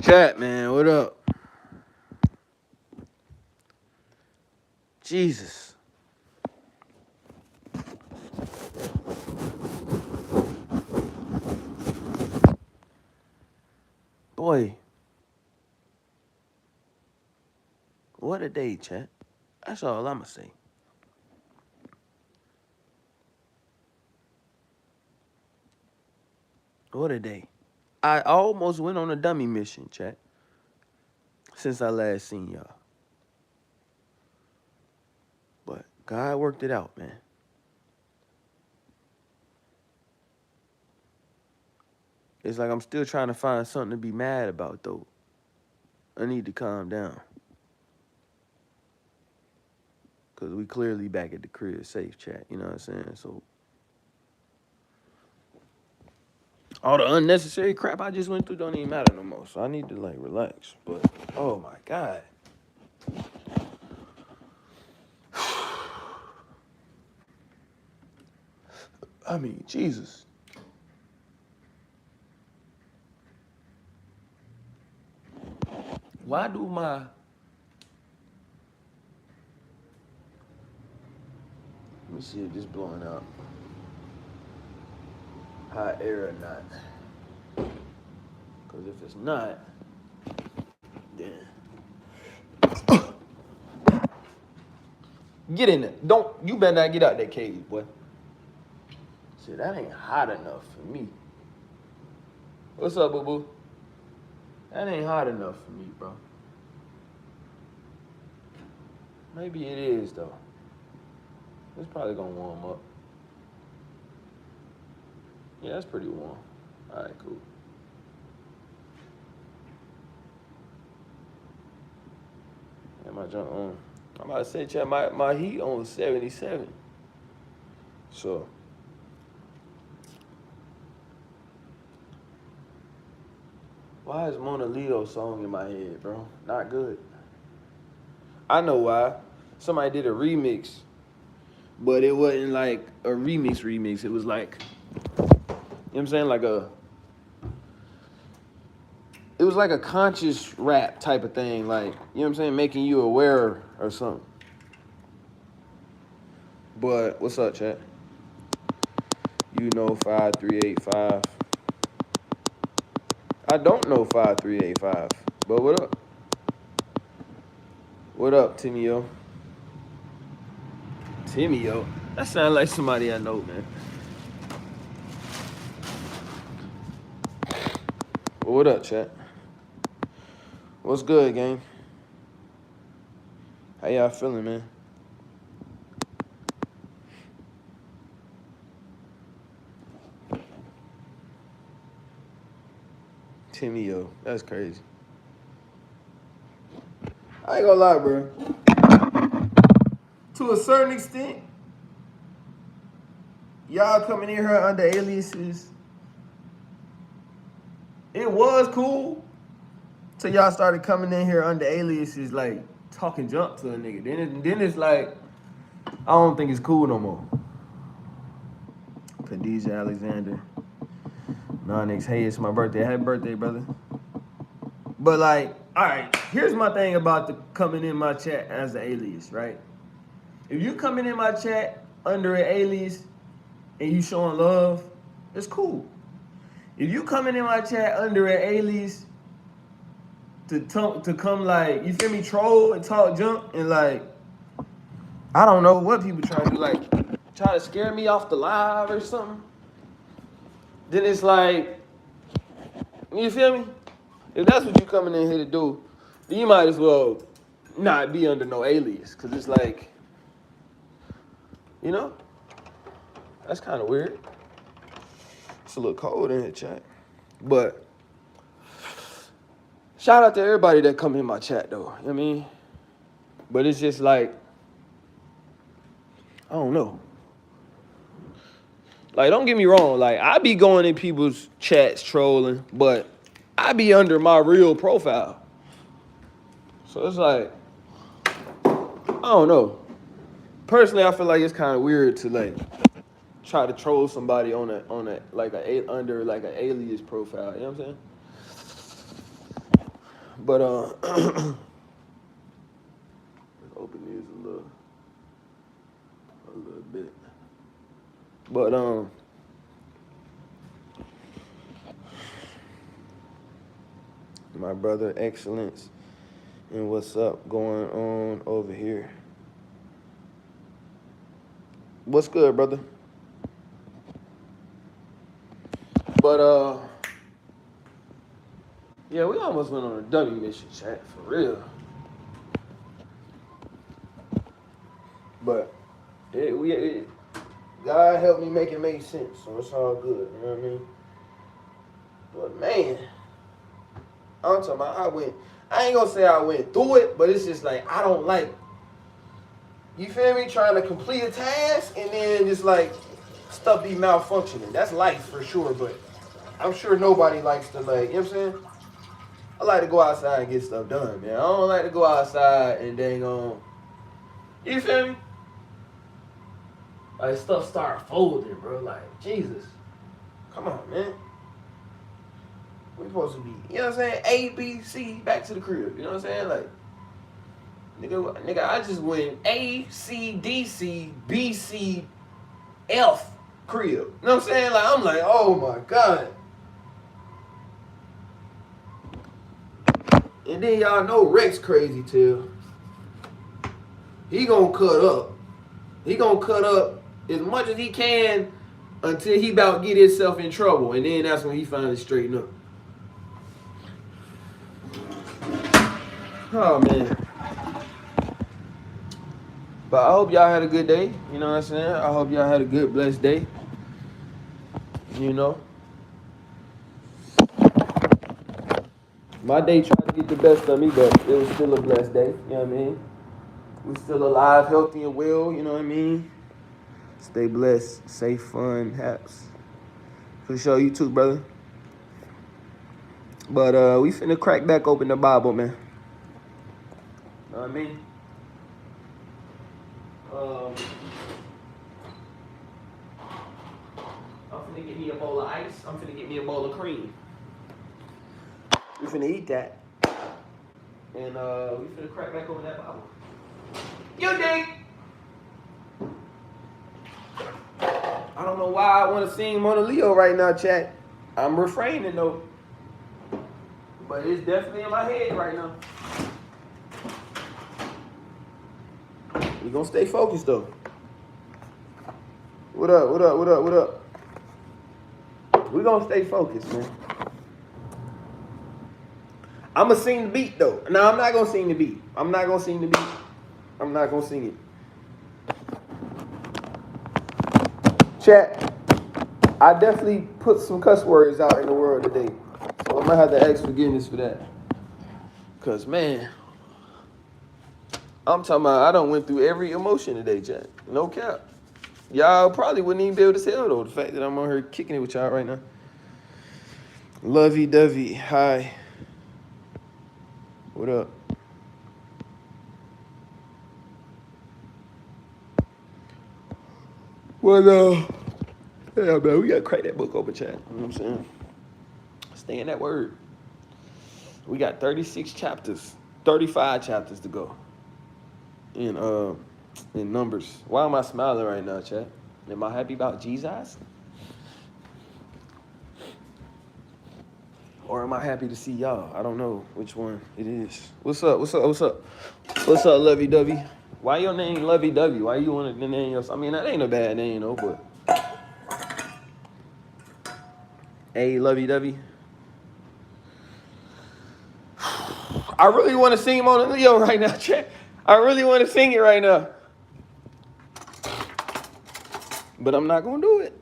Chat, man, what up? Jesus. Boy. What a day, chat. That's all I'ma say. What a day. I almost went on a dummy mission, chat, since I last seen y'all. But God worked it out, man. It's like I'm still trying to find something to be mad about, though. I need to calm down. Because we clearly back at the crib safe, chat. You know what I'm saying? So, all the unnecessary crap I just went through don't even matter no more. So I need to, like, relax. But, oh, my God. I mean, Jesus. Why do my... Let me see if this blowing out hot air or not. Because if it's not, then... Get in there. You better not get out that cage, boy. See, that ain't hot enough for me. What's up, boo-boo? That ain't hot enough for me, bro. Maybe it is, though. It's probably gonna warm up. Yeah, that's pretty warm. All right, cool. Yeah, my junk on. I'm about to say, chat, my heat on 77. So. Why is Mona Leo song in my head, bro? Not good. I know why. Somebody did a remix, but it wasn't like a remix. It was like, you know what I'm saying? It was like a conscious rap type of thing. Like, you know what I'm saying? Making you aware or something. But what's up, chat? You know 5385. I don't know 5385. But what up? What up, Timio? Timio? That sounds like somebody I know, man. Well, what up, chat? What's good, gang? How y'all feeling, man? Timio, that's crazy. I ain't gonna lie, bro. To a certain extent, y'all coming in here under aliases, it was cool till y'all started coming in here under aliases, like talking junk to a nigga. Then it's like, I don't think it's cool no more. Khadijah Alexander. Nonix, hey, it's my birthday. Happy birthday, brother. But like, all right, here's my thing about the coming in my chat as an alias, right? If you coming in my chat under an alias and you showing love, it's cool. If you coming in my chat under an alias to come like, you feel me, troll and talk junk and like, I don't know what people trying to do, like try to scare me off the live or something, then it's like, you feel me? If that's what you coming in here to do, then you might as well not be under no alias, because it's like, you know, that's kind of weird. It's a little cold in here, chat. But shout out to everybody that come in my chat, though. You know what I mean? But it's just like, I don't know. Like, don't get me wrong. Like, I be going in people's chats trolling, but I be under my real profile. So it's like, I don't know. Personally, I feel like it's kind of weird to like try to troll somebody on a like under like an alias profile. You know what I'm saying? But let's open these a little bit. But my brother Excellence, and what's up going on over here? What's good, brother? But yeah, we almost went on a dummy mission, chat, for real. But God helped me make it make sense, so it's all good. You know what I mean? But man, I'm talking about I ain't gonna say I went through it, but it's just like I don't like, you feel me, trying to complete a task and then just like stuff be malfunctioning. That's life for sure, but I'm sure nobody likes to, like, you know what I'm saying? I like to go outside and get stuff done, man. I don't like to go outside and dang on, you feel me? Like stuff start folding, bro. Like, Jesus. Come on, man. We supposed to be, you know what I'm saying? A, B, C, back to the crib. You know what I'm saying? Like, nigga, I just went A, C, D, C, B, C, F, crib. You know what I'm saying? Like, I'm like, oh my God. And then y'all know Rex crazy too. He gonna cut up. He gonna cut up as much as he can until he about get himself in trouble. And then that's when he finally straighten up. Oh, man. But I hope y'all had a good day. You know what I'm saying? I hope y'all had a good, blessed day. You know? My day tried to get the best of me, but it was still a blessed day. You know what I mean? We still alive, healthy, and well. You know what I mean? Stay blessed. Safe, fun, haps. For sure, you too, brother. But we finna crack back open the Bible, man. Know what I mean? I'm finna get me a bowl of ice. I'm finna get me a bowl of cream. We finna eat that. And we finna crack back open that Bible. You dig? I don't know why I want to sing Mona Leo right now, chat. I'm refraining though. But it's definitely in my head right now. We gonna stay focused though. What up, what up, what up, what up? We gonna stay focused, man. I'm gonna sing the beat though. No, I'm not gonna sing the beat. I'm not gonna sing the beat. I'm not gonna sing it. Chat, I definitely put some cuss words out in the world today. So I'm gonna have to ask forgiveness for that. Cause man, I'm talking about I done went through every emotion today, chat. No cap. Y'all probably wouldn't even be able to tell though, the fact that I'm on here kicking it with y'all right now. Lovey-dovey, hi. What up? Well, yeah, man, we gotta crack that book open, chat. You know what I'm saying? Stay in that word. We got 36 chapters, 35 chapters to go in Numbers. Why am I smiling right now, chat? Am I happy about Jesus? Or am I happy to see y'all? I don't know which one it is. What's up? What's up? What's up? What's up, Lovey-dovey? Why your name Lovey-dovey? Why you want to name yourself? I mean, that ain't a bad name, though, but... Hey, Lovey-dovey. I really want to sing Mona Leo right now, chat. I really want to sing it right now. But I'm not going to do it.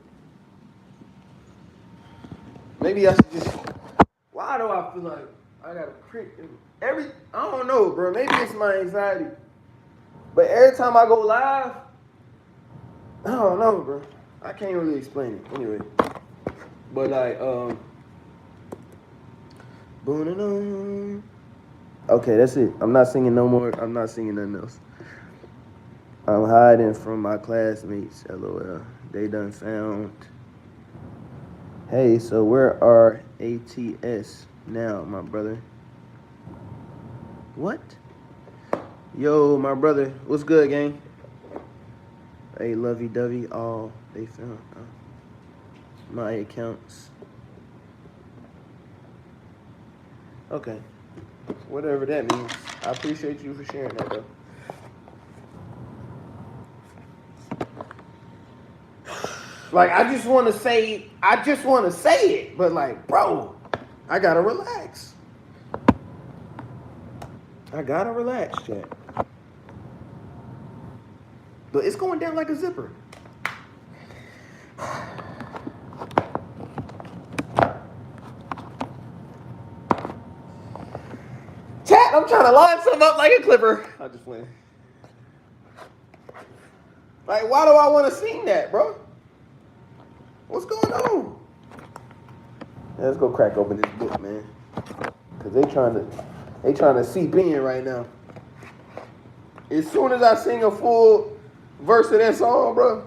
Maybe I should just... Why do I feel like I got a crick? I don't know, bro. Maybe it's my anxiety. But every time I go live, I don't know, bro. I can't really explain it. Anyway. But like, okay, that's it. I'm not singing no more. I'm not singing nothing else. I'm hiding from my classmates. LOL. They done found. Hey, so where are ATS now, my brother? What? Yo, my brother. What's good, gang? Hey, lovey-dovey. Oh, they found my accounts. Okay. Whatever that means. I appreciate you for sharing that, though. Like, I just want to say it. But, like, bro, I got to relax. Chat. But it's going down like a zipper. Chat, I'm trying to line something up like a clipper. I just went. Like, why do I want to sing that, bro? What's going on? Yeah, let's go crack open this book, man. Cause they trying to seep in right now. As soon as I sing a full verse of that song, bro,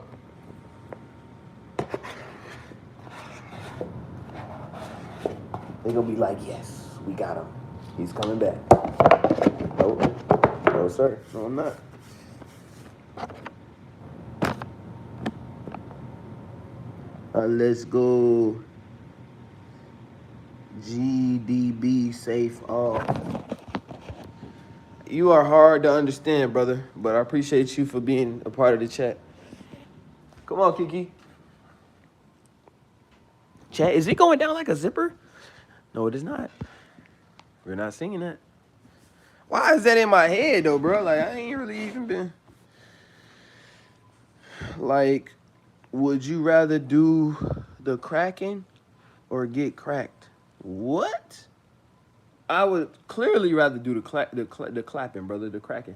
they gonna be like, yes, we got him. He's coming back. No, sir. No, I'm not. Let's go. GDB safe all. You are hard to understand, brother, but I appreciate you for being a part of the chat. Come on, Kiki. Chat, is it going down like a zipper? No, it is not. We're not singing that. Why is that in my head, though, bro? Like, I ain't really even been... Like, would you rather do the cracking or get cracked? What? I would clearly rather do the clapping, brother, the cracking.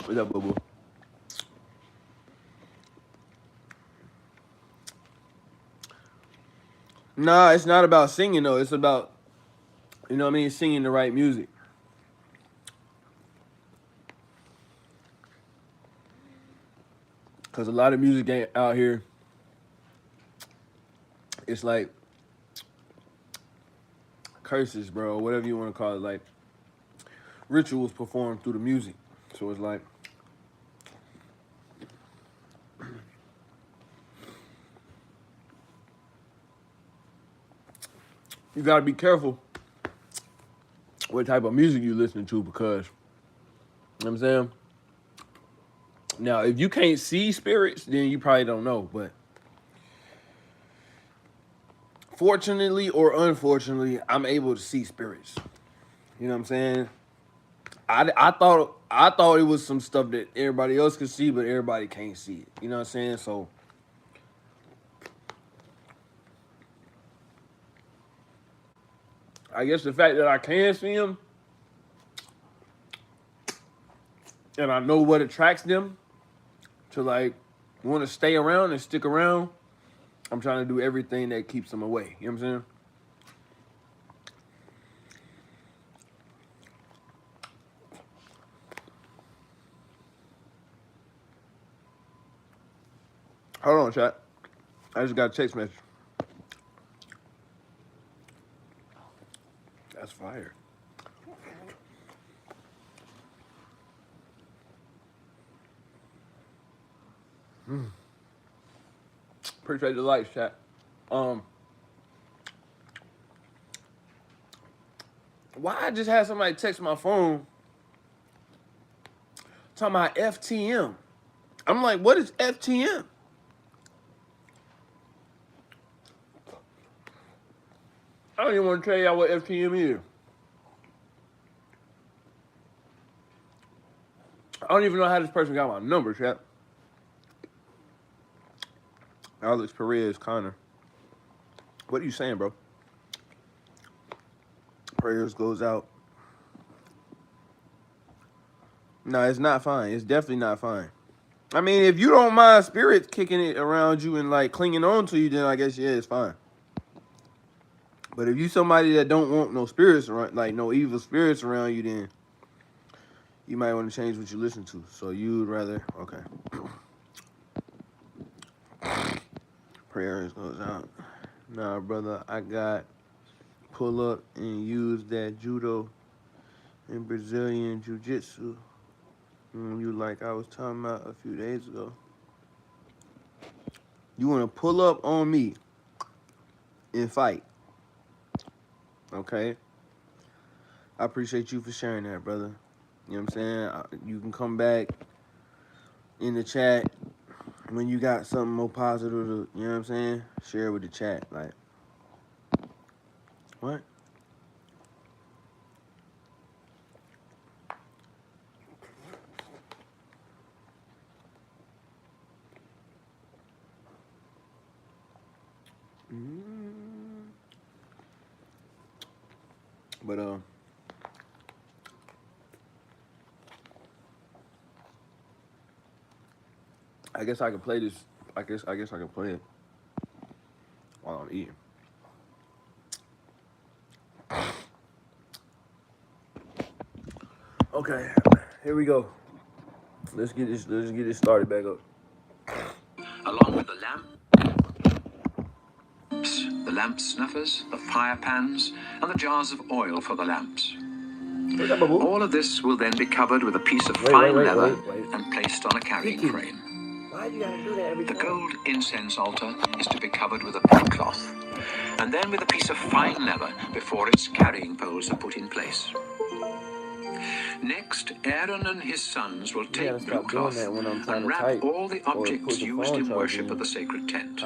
What's up, boo-boo? Nah, it's not about singing, though. It's about, you know what I mean, singing the right music. Because a lot of music out here, it's like curses, bro, whatever you want to call it, like rituals performed through the music. So it's like, you got to be careful what type of music you listen to because, you know what I'm saying? Now, if you can't see spirits, then you probably don't know. But fortunately or unfortunately, I'm able to see spirits. You know what I'm saying? I thought it was some stuff that everybody else could see, but everybody can't see it. You know what I'm saying? So I guess the fact that I can see them and I know what attracts them to like want to stay around and stick around, I'm trying to do everything that keeps them away. You know what I'm saying? Hold on, chat. I just got a text message. That's fire. Appreciate the likes, chat. Why I just had somebody text my phone talking about FTM? I'm like, what is FTM? I don't even want to tell y'all what FTM is. I don't even know how this person got my number, chat. Alex Perez Connor. What are you saying, bro? Prayers goes out. No, it's not fine. It's definitely not fine. I mean, if you don't mind spirits kicking it around you and like clinging on to you, then I guess, yeah, it's fine. But if you somebody that don't want no spirits around, like no evil spirits around you, then you might want to change what you listen to. So you'd rather, okay. Prayers goes out. Nah, brother, I got pull up and use that judo and Brazilian jiu-jitsu. You like I was talking about a few days ago. You want to pull up on me and fight, okay? I appreciate you for sharing that, brother. You know what I'm saying? You can come back in the chat when you got something more positive to, you know what I'm saying? Share with the chat. Like, what? But I guess I can play this. I guess I can play it while I'm eating. Okay, here we go. Let's get this started back up. Along with the lamp snuffers, the fire pans, and the jars of oil for the lamps. All of this will then be covered with a piece of fine leather and placed on a carrying frame. Why you gotta do that every time? The gold incense altar is to be covered with a black cloth, and then with a piece of fine leather before its carrying poles are put in place. Next, Aaron and his sons will take blue cloth and wrap all the objects used in worship of the sacred tent.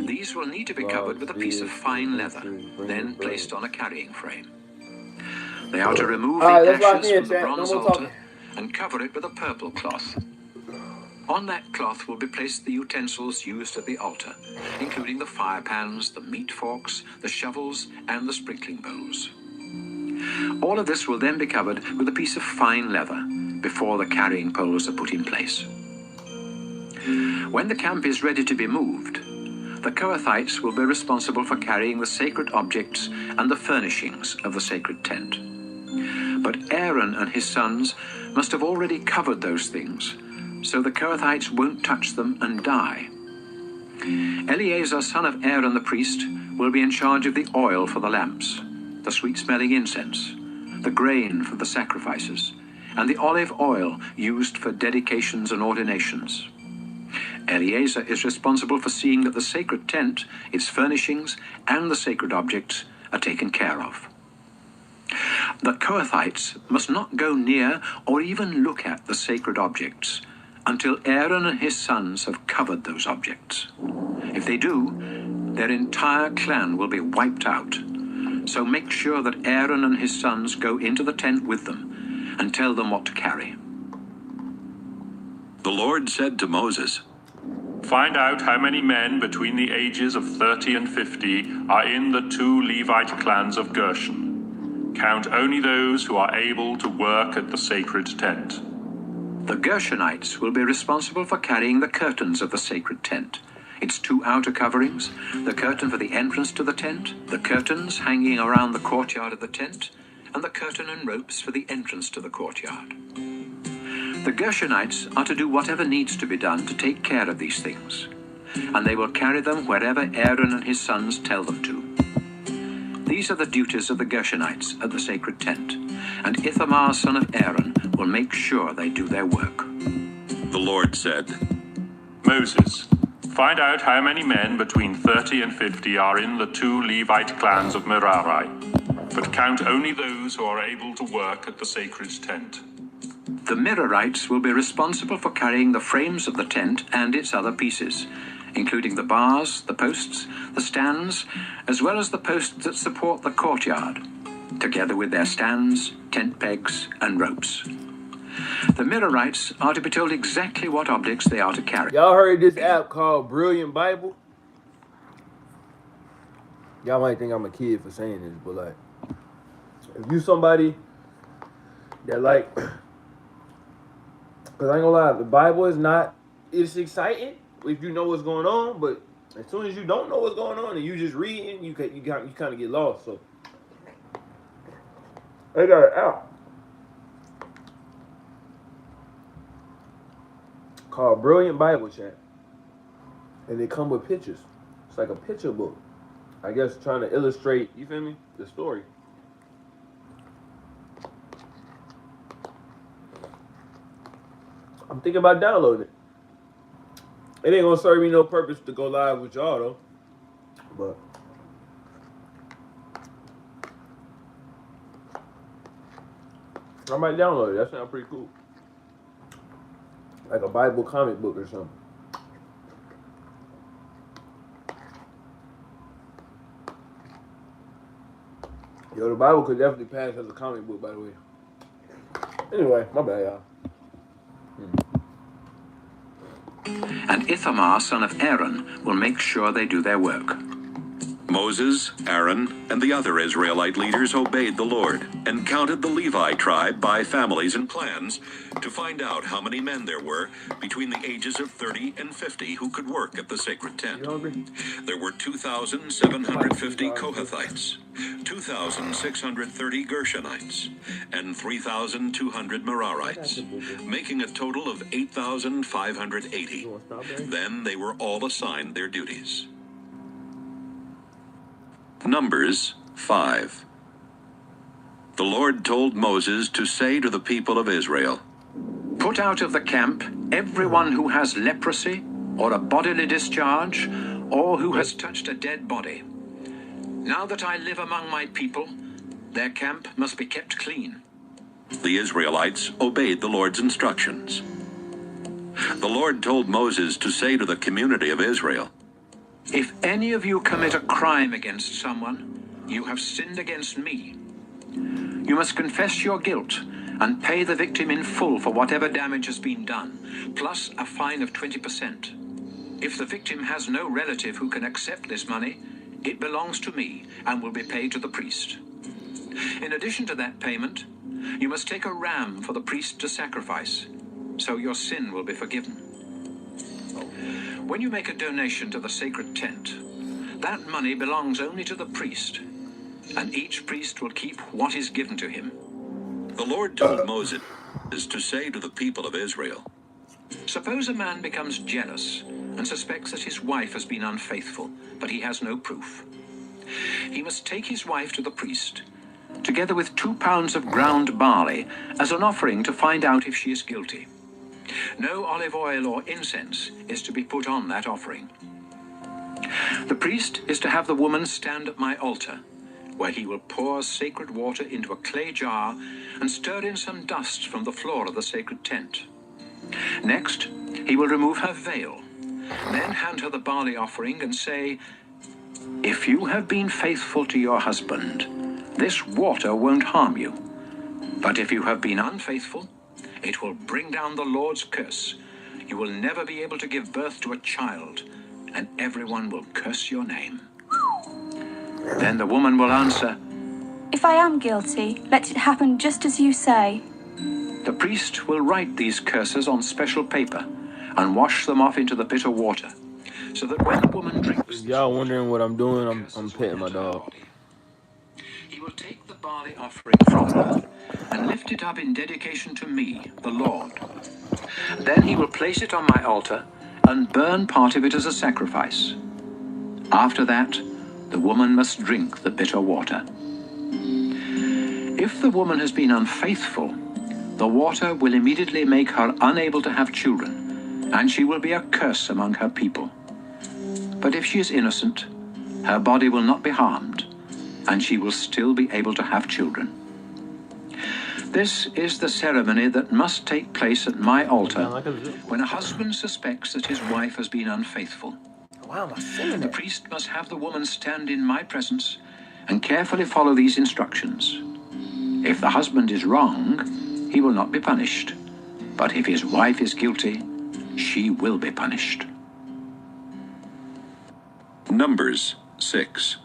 These will need to be covered with a piece of fine leather, then placed on a carrying frame. They are to remove the ashes from the bronze altar and cover it with a purple cloth. On that cloth will be placed the utensils used at the altar, including the fire pans, the meat forks, the shovels, and the sprinkling bowls. All of this will then be covered with a piece of fine leather before the carrying poles are put in place. When the camp is ready to be moved, the Kohathites will be responsible for carrying the sacred objects and the furnishings of the sacred tent. But Aaron and his sons must have already covered those things, so the Kohathites won't touch them and die. Eleazar, son of Aaron the priest, will be in charge of the oil for the lamps, the sweet-smelling incense, the grain for the sacrifices, and the olive oil used for dedications and ordinations. Eleazar is responsible for seeing that the sacred tent, its furnishings, and the sacred objects are taken care of. The Kohathites must not go near or even look at the sacred objects until Aaron and his sons have covered those objects. If they do, their entire clan will be wiped out. So make sure that Aaron and his sons go into the tent with them and tell them what to carry. The Lord said to Moses, "Find out how many men between the ages of 30 and 50 are in the 2 Levite clans of Gershon. Count only those who are able to work at the sacred tent." The Gershonites will be responsible for carrying the curtains of the sacred tent, its 2 outer coverings, the curtain for the entrance to the tent, the curtains hanging around the courtyard of the tent, and the curtain and ropes for the entrance to the courtyard. The Gershonites are to do whatever needs to be done to take care of these things, and they will carry them wherever Aaron and his sons tell them to. These are the duties of the Gershonites at the sacred tent, and Ithamar, son of Aaron, will make sure they do their work. The Lord said, "Moses, find out how many men between 30 and 50 are in the 2 Levite clans of Merari, but count only those who are able to work at the sacred tent." The Merarites will be responsible for carrying the frames of the tent and its other pieces, including the bars, the posts, the stands, as well as the posts that support the courtyard, together with their stands, tent pegs, and ropes. The Merarites are to be told exactly what objects they are to carry. Y'all heard this app called Brilliant Bible? Y'all might think I'm a kid for saying this, but like, if you somebody that like, because I ain't gonna lie, the Bible is not, it's exciting if you know what's going on, but as soon as you don't know what's going on and you just reading, you kind of get lost. So they got an app called Brilliant Bible Chat. And they come with pictures. It's like a picture book. I guess trying to illustrate, you feel me, the story. I'm thinking about downloading it. It ain't gonna serve me no purpose to go live with y'all though. But I might download it. That sounds pretty cool. Like a Bible comic book or something. Yo, the Bible could definitely pass as a comic book, by the way. Anyway, my bad, y'all. And Ithamar, son of Aaron, will make sure they do their work. Moses, Aaron, and the other Israelite leaders obeyed the Lord and counted the Levi tribe by families and clans to find out how many men there were between the ages of 30 and 50 who could work at the sacred tent. There were 2,750 Kohathites, 2,630 Gershonites, and 3,200 Merarites, making a total of 8,580. Then they were all assigned their duties. Numbers 5. The Lord told Moses to say to the people of Israel, Put out of the camp everyone who has leprosy, or a bodily discharge, or who has touched a dead body. Now that I live among my people, their camp must be kept clean. The Israelites obeyed the Lord's instructions. The Lord told Moses to say to the community of Israel, If any of you commit a crime against someone, you have sinned against me. You must confess your guilt and pay the victim in full for whatever damage has been done, plus a fine of 20%. If the victim has no relative who can accept this money, it belongs to me and will be paid to the priest. In addition to that payment, you must take a ram for the priest to sacrifice, so your sin will be forgiven. When you make a donation to the sacred tent, that money belongs only to the priest, and each priest will keep what is given to him. The Lord told Moses to say to the people of Israel, Suppose a man becomes jealous and suspects that his wife has been unfaithful, but he has no proof. He must take his wife to the priest, together with 2 pounds of ground barley, as an offering to find out if she is guilty. No olive oil or incense is to be put on that offering. The priest is to have the woman stand at my altar, where he will pour sacred water into a clay jar and stir in some dust from the floor of the sacred tent. Next, he will remove her veil, then hand her the barley offering and say, If you have been faithful to your husband, this water won't harm you. But if you have been unfaithful, it will bring down the Lord's curse. You will never be able to give birth to a child, and everyone will curse your name. Then the woman will answer, If I am guilty, let it happen just as you say. The priest will write these curses on special paper and wash them off into the bitter water, so that when the woman drinks... If y'all wondering what I'm doing, I'm petting my dog. He will take the barley offering from her and lift it up in dedication to me, the Lord. Then he will place it on my altar and burn part of it as a sacrifice. After that, the woman must drink the bitter water. If the woman has been unfaithful, the water will immediately make her unable to have children, and she will be a curse among her people. But if she is innocent, her body will not be harmed, and she will still be able to have children. This is the ceremony that must take place at my altar when a husband suspects that his wife has been unfaithful. The priest must have the woman stand in my presence and carefully follow these instructions. If the husband is wrong, he will not be punished. But if his wife is guilty, she will be punished. Numbers 6.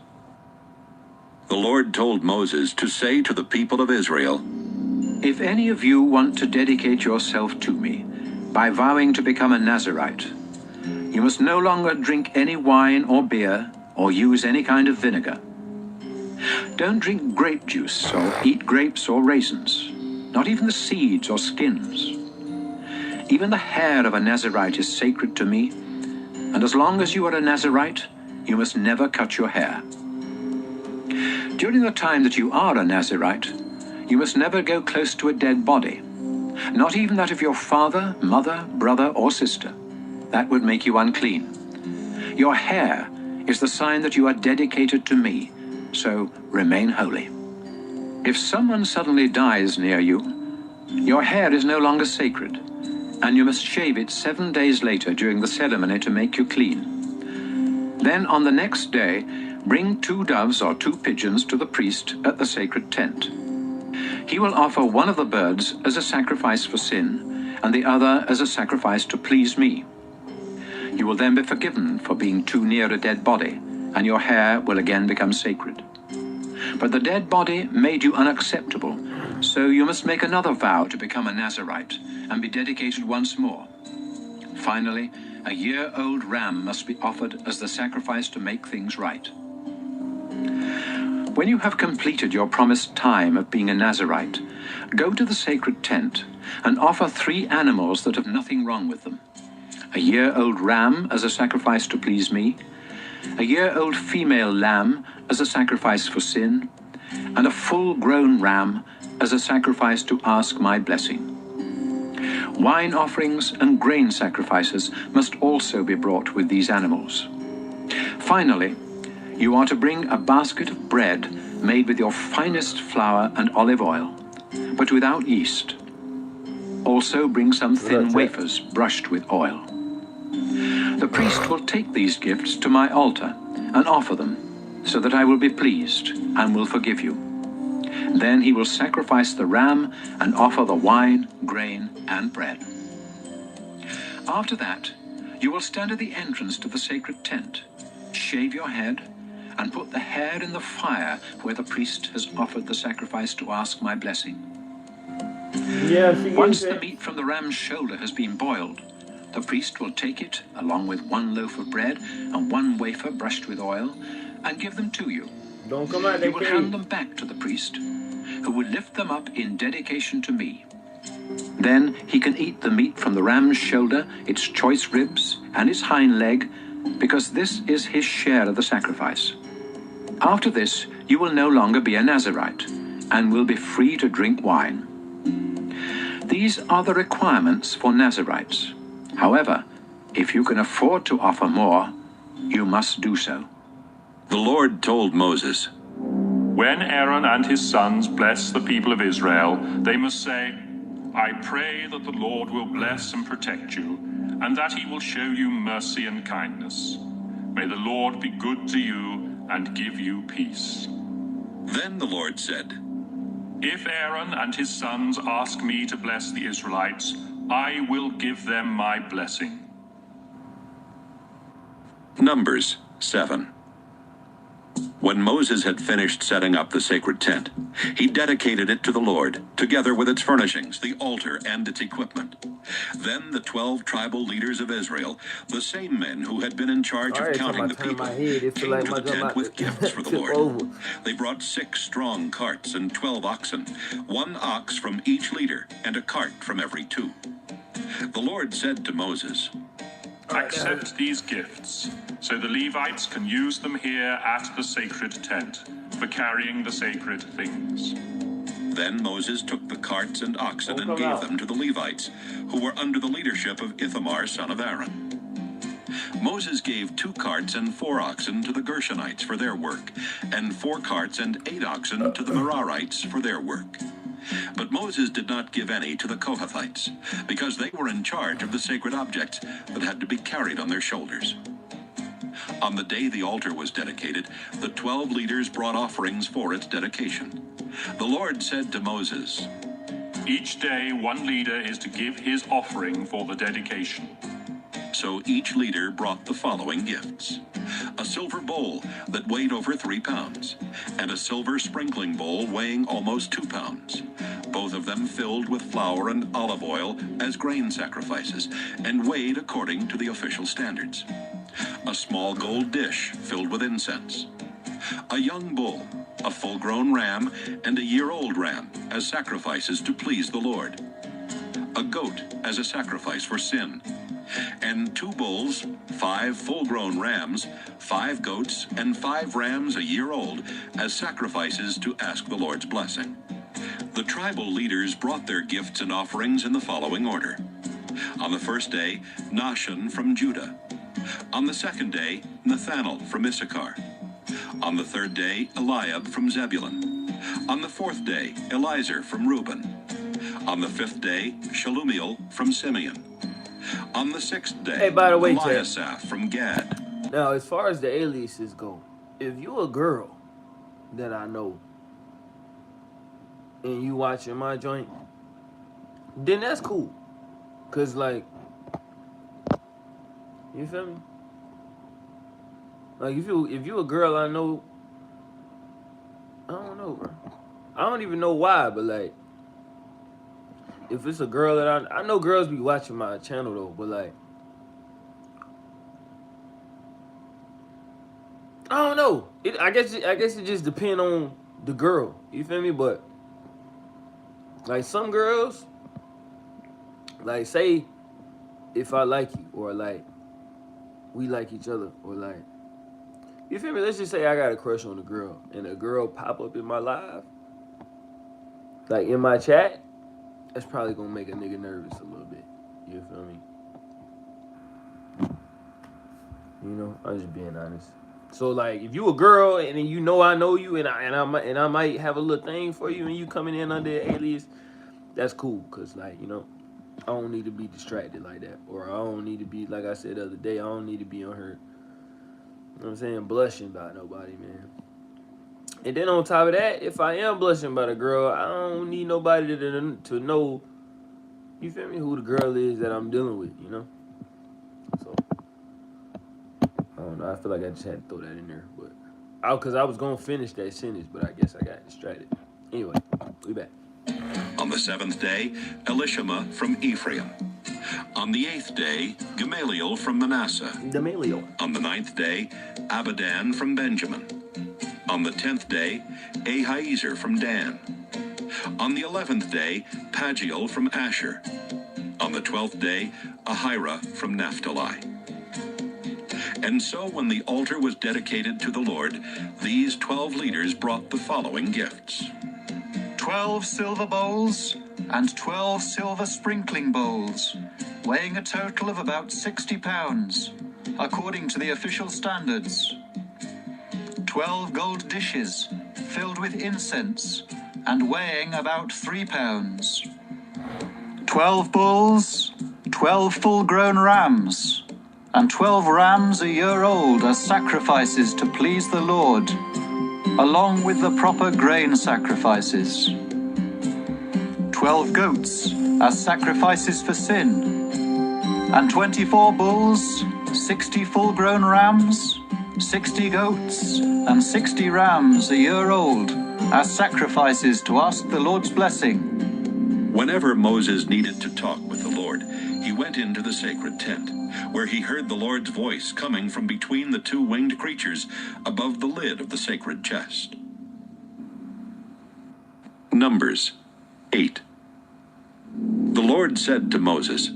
The Lord told Moses to say to the people of Israel, If any of you want to dedicate yourself to me by vowing to become a Nazirite, you must no longer drink any wine or beer or use any kind of vinegar. Don't drink grape juice or eat grapes or raisins, not even the seeds or skins. Even the hair of a Nazirite is sacred to me, and as long as you are a Nazirite, you must never cut your hair. During the time that you are a Nazirite, you must never go close to a dead body, not even that of your father, mother, brother, or sister. That would make you unclean. Your hair is the sign that you are dedicated to me, so remain holy. If someone suddenly dies near you, your hair is no longer sacred, and you must shave it 7 days later during the ceremony to make you clean. Then on the next day, bring 2 doves or 2 pigeons to the priest at the sacred tent. He will offer one of the birds as a sacrifice for sin, and the other as a sacrifice to please me. You will then be forgiven for being too near a dead body, and your hair will again become sacred. But the dead body made you unacceptable, so you must make another vow to become a Nazirite and be dedicated once more. Finally, a year-old ram must be offered as the sacrifice to make things right. When you have completed your promised time of being a Nazirite, go to the sacred tent and offer 3 animals that have nothing wrong with them. A year-old ram as a sacrifice to please me, a year-old female lamb as a sacrifice for sin, and a full-grown ram as a sacrifice to ask my blessing. Wine offerings and grain sacrifices must also be brought with these animals. Finally, you are to bring a basket of bread made with your finest flour and olive oil, but without yeast. Also bring some thin wafers brushed with oil. The priest will take these gifts to my altar and offer them, so that I will be pleased and will forgive you. Then he will sacrifice the ram and offer the wine, grain, and bread. After that, you will stand at the entrance to the sacred tent, shave your head, and put the hair in the fire where the priest has offered the sacrifice to ask my blessing. Once the meat from the ram's shoulder has been boiled, the priest will take it, along with 1 loaf of bread and 1 wafer brushed with oil, and give them to you. You will hand them back to the priest, who will lift them up in dedication to me. Then he can eat the meat from the ram's shoulder, its choice ribs, and its hind leg, because this is his share of the sacrifice. After this, you will no longer be a Nazirite, and will be free to drink wine. These are the requirements for Nazirites. However, if you can afford to offer more, you must do so. The Lord told Moses, When Aaron and his sons bless the people of Israel, they must say, I pray that the Lord will bless and protect you, and that he will show you mercy and kindness. May the Lord be good to you and give you peace. Then the Lord said, If Aaron and his sons ask me to bless the Israelites, I will give them my blessing. Numbers 7. When Moses had finished setting up the sacred tent, he dedicated it to the Lord, together with its furnishings, the altar, and its equipment. Then the 12 tribal leaders of Israel, the same men who had been in charge of counting the people, came to the tent with gifts for the Lord. They brought 6 strong carts and 12 oxen, 1 ox from each leader, and a cart from every 2. The Lord said to Moses, Accept these gifts, so the Levites can use them here at the sacred tent, for carrying the sacred things. Then Moses took the carts and oxen and gave them to the Levites, who were under the leadership of Ithamar, son of Aaron. Moses gave 2 carts and 4 oxen to the Gershonites for their work, and 4 carts and 8 oxen to the Merarites for their work. But Moses did not give any to the Kohathites, because they were in charge of the sacred objects that had to be carried on their shoulders. On the day the altar was dedicated, the 12 leaders brought offerings for its dedication. The Lord said to Moses, Each day 1 leader is to give his offering for the dedication. So each leader brought the following gifts: a silver bowl that weighed over 3 pounds, and a silver sprinkling bowl weighing almost 2 pounds, both of them filled with flour and olive oil as grain sacrifices, and weighed according to the official standards. A small gold dish filled with incense, a young bull, a full-grown ram, and a year-old ram as sacrifices to please the Lord, a goat as a sacrifice for sin, and 2 bulls, 5 full-grown rams, 5 goats, and 5 rams a year old as sacrifices to ask the Lord's blessing. The tribal leaders brought their gifts and offerings in the following order. On the first day, Nahshon from Judah. On the second day, Nathanael from Issachar. On the third day, Eliab from Zebulun. On the fourth day, Elizur from Reuben. On the fifth day, Shalumiel from Simeon. On the sixth day, hey, by the way, Eliasaph from Gad. Now, as far as the aliases go, if you a girl that I know and you watching my joint, then that's cool. Cause like, you feel me? Like if you a girl I know, I don't know, bro. I don't even know why, but like, if it's a girl that I know girls be watching my channel though, but like, I don't know. I guess it just depends on the girl. You feel me? But like some girls, like say if I like you or like we like each other or like, you feel me? Let's just say I got a crush on a girl and a girl pop up in my live, like in my chat. That's probably gonna make a nigga nervous a little bit. You feel me? You know, I'm just being honest. So like, if you a girl and then you know I know you and I might have a little thing for you and you coming in under an alias, that's cool. Cause like, you know, I don't need to be distracted like that, or I don't need to be, like I said the other day, I don't need to be on her, you know what I'm saying, blushing about nobody, man. And then on top of that, if I am blushing about a girl, I don't need nobody to know, you feel me, who the girl is that I'm dealing with, you know? So, I don't know, I feel like I just had to throw that in there, but, because I was going to finish that sentence, but I guess I got distracted. Anyway, we back. On the 7th day, Elishama from Ephraim. On the 8th day, Gamaliel from Manasseh. Gamaliel. On the 9th day, Abidan from Benjamin. On the 10th day, Ahiezer from Dan. On the 11th day, Pagiel from Asher. On the 12th day, Ahira from Naphtali. And so when the altar was dedicated to the Lord, these 12 leaders brought the following gifts. 12 silver bowls and 12 silver sprinkling bowls, weighing a total of about 60 pounds, according to the official standards. 12 gold dishes filled with incense and weighing about 3 pounds. 12 bulls, 12 full-grown rams, and 12 rams a year old as sacrifices to please the Lord, along with the proper grain sacrifices. 12 goats as sacrifices for sin, and 24 bulls, 60 full-grown rams, 60 goats, and 60 rams a year old as sacrifices to ask the Lord's blessing. Whenever Moses needed to talk with the Lord, he went into the sacred tent, where he heard the Lord's voice coming from between the 2 winged creatures above the lid of the sacred chest. Numbers 8. The Lord said to Moses,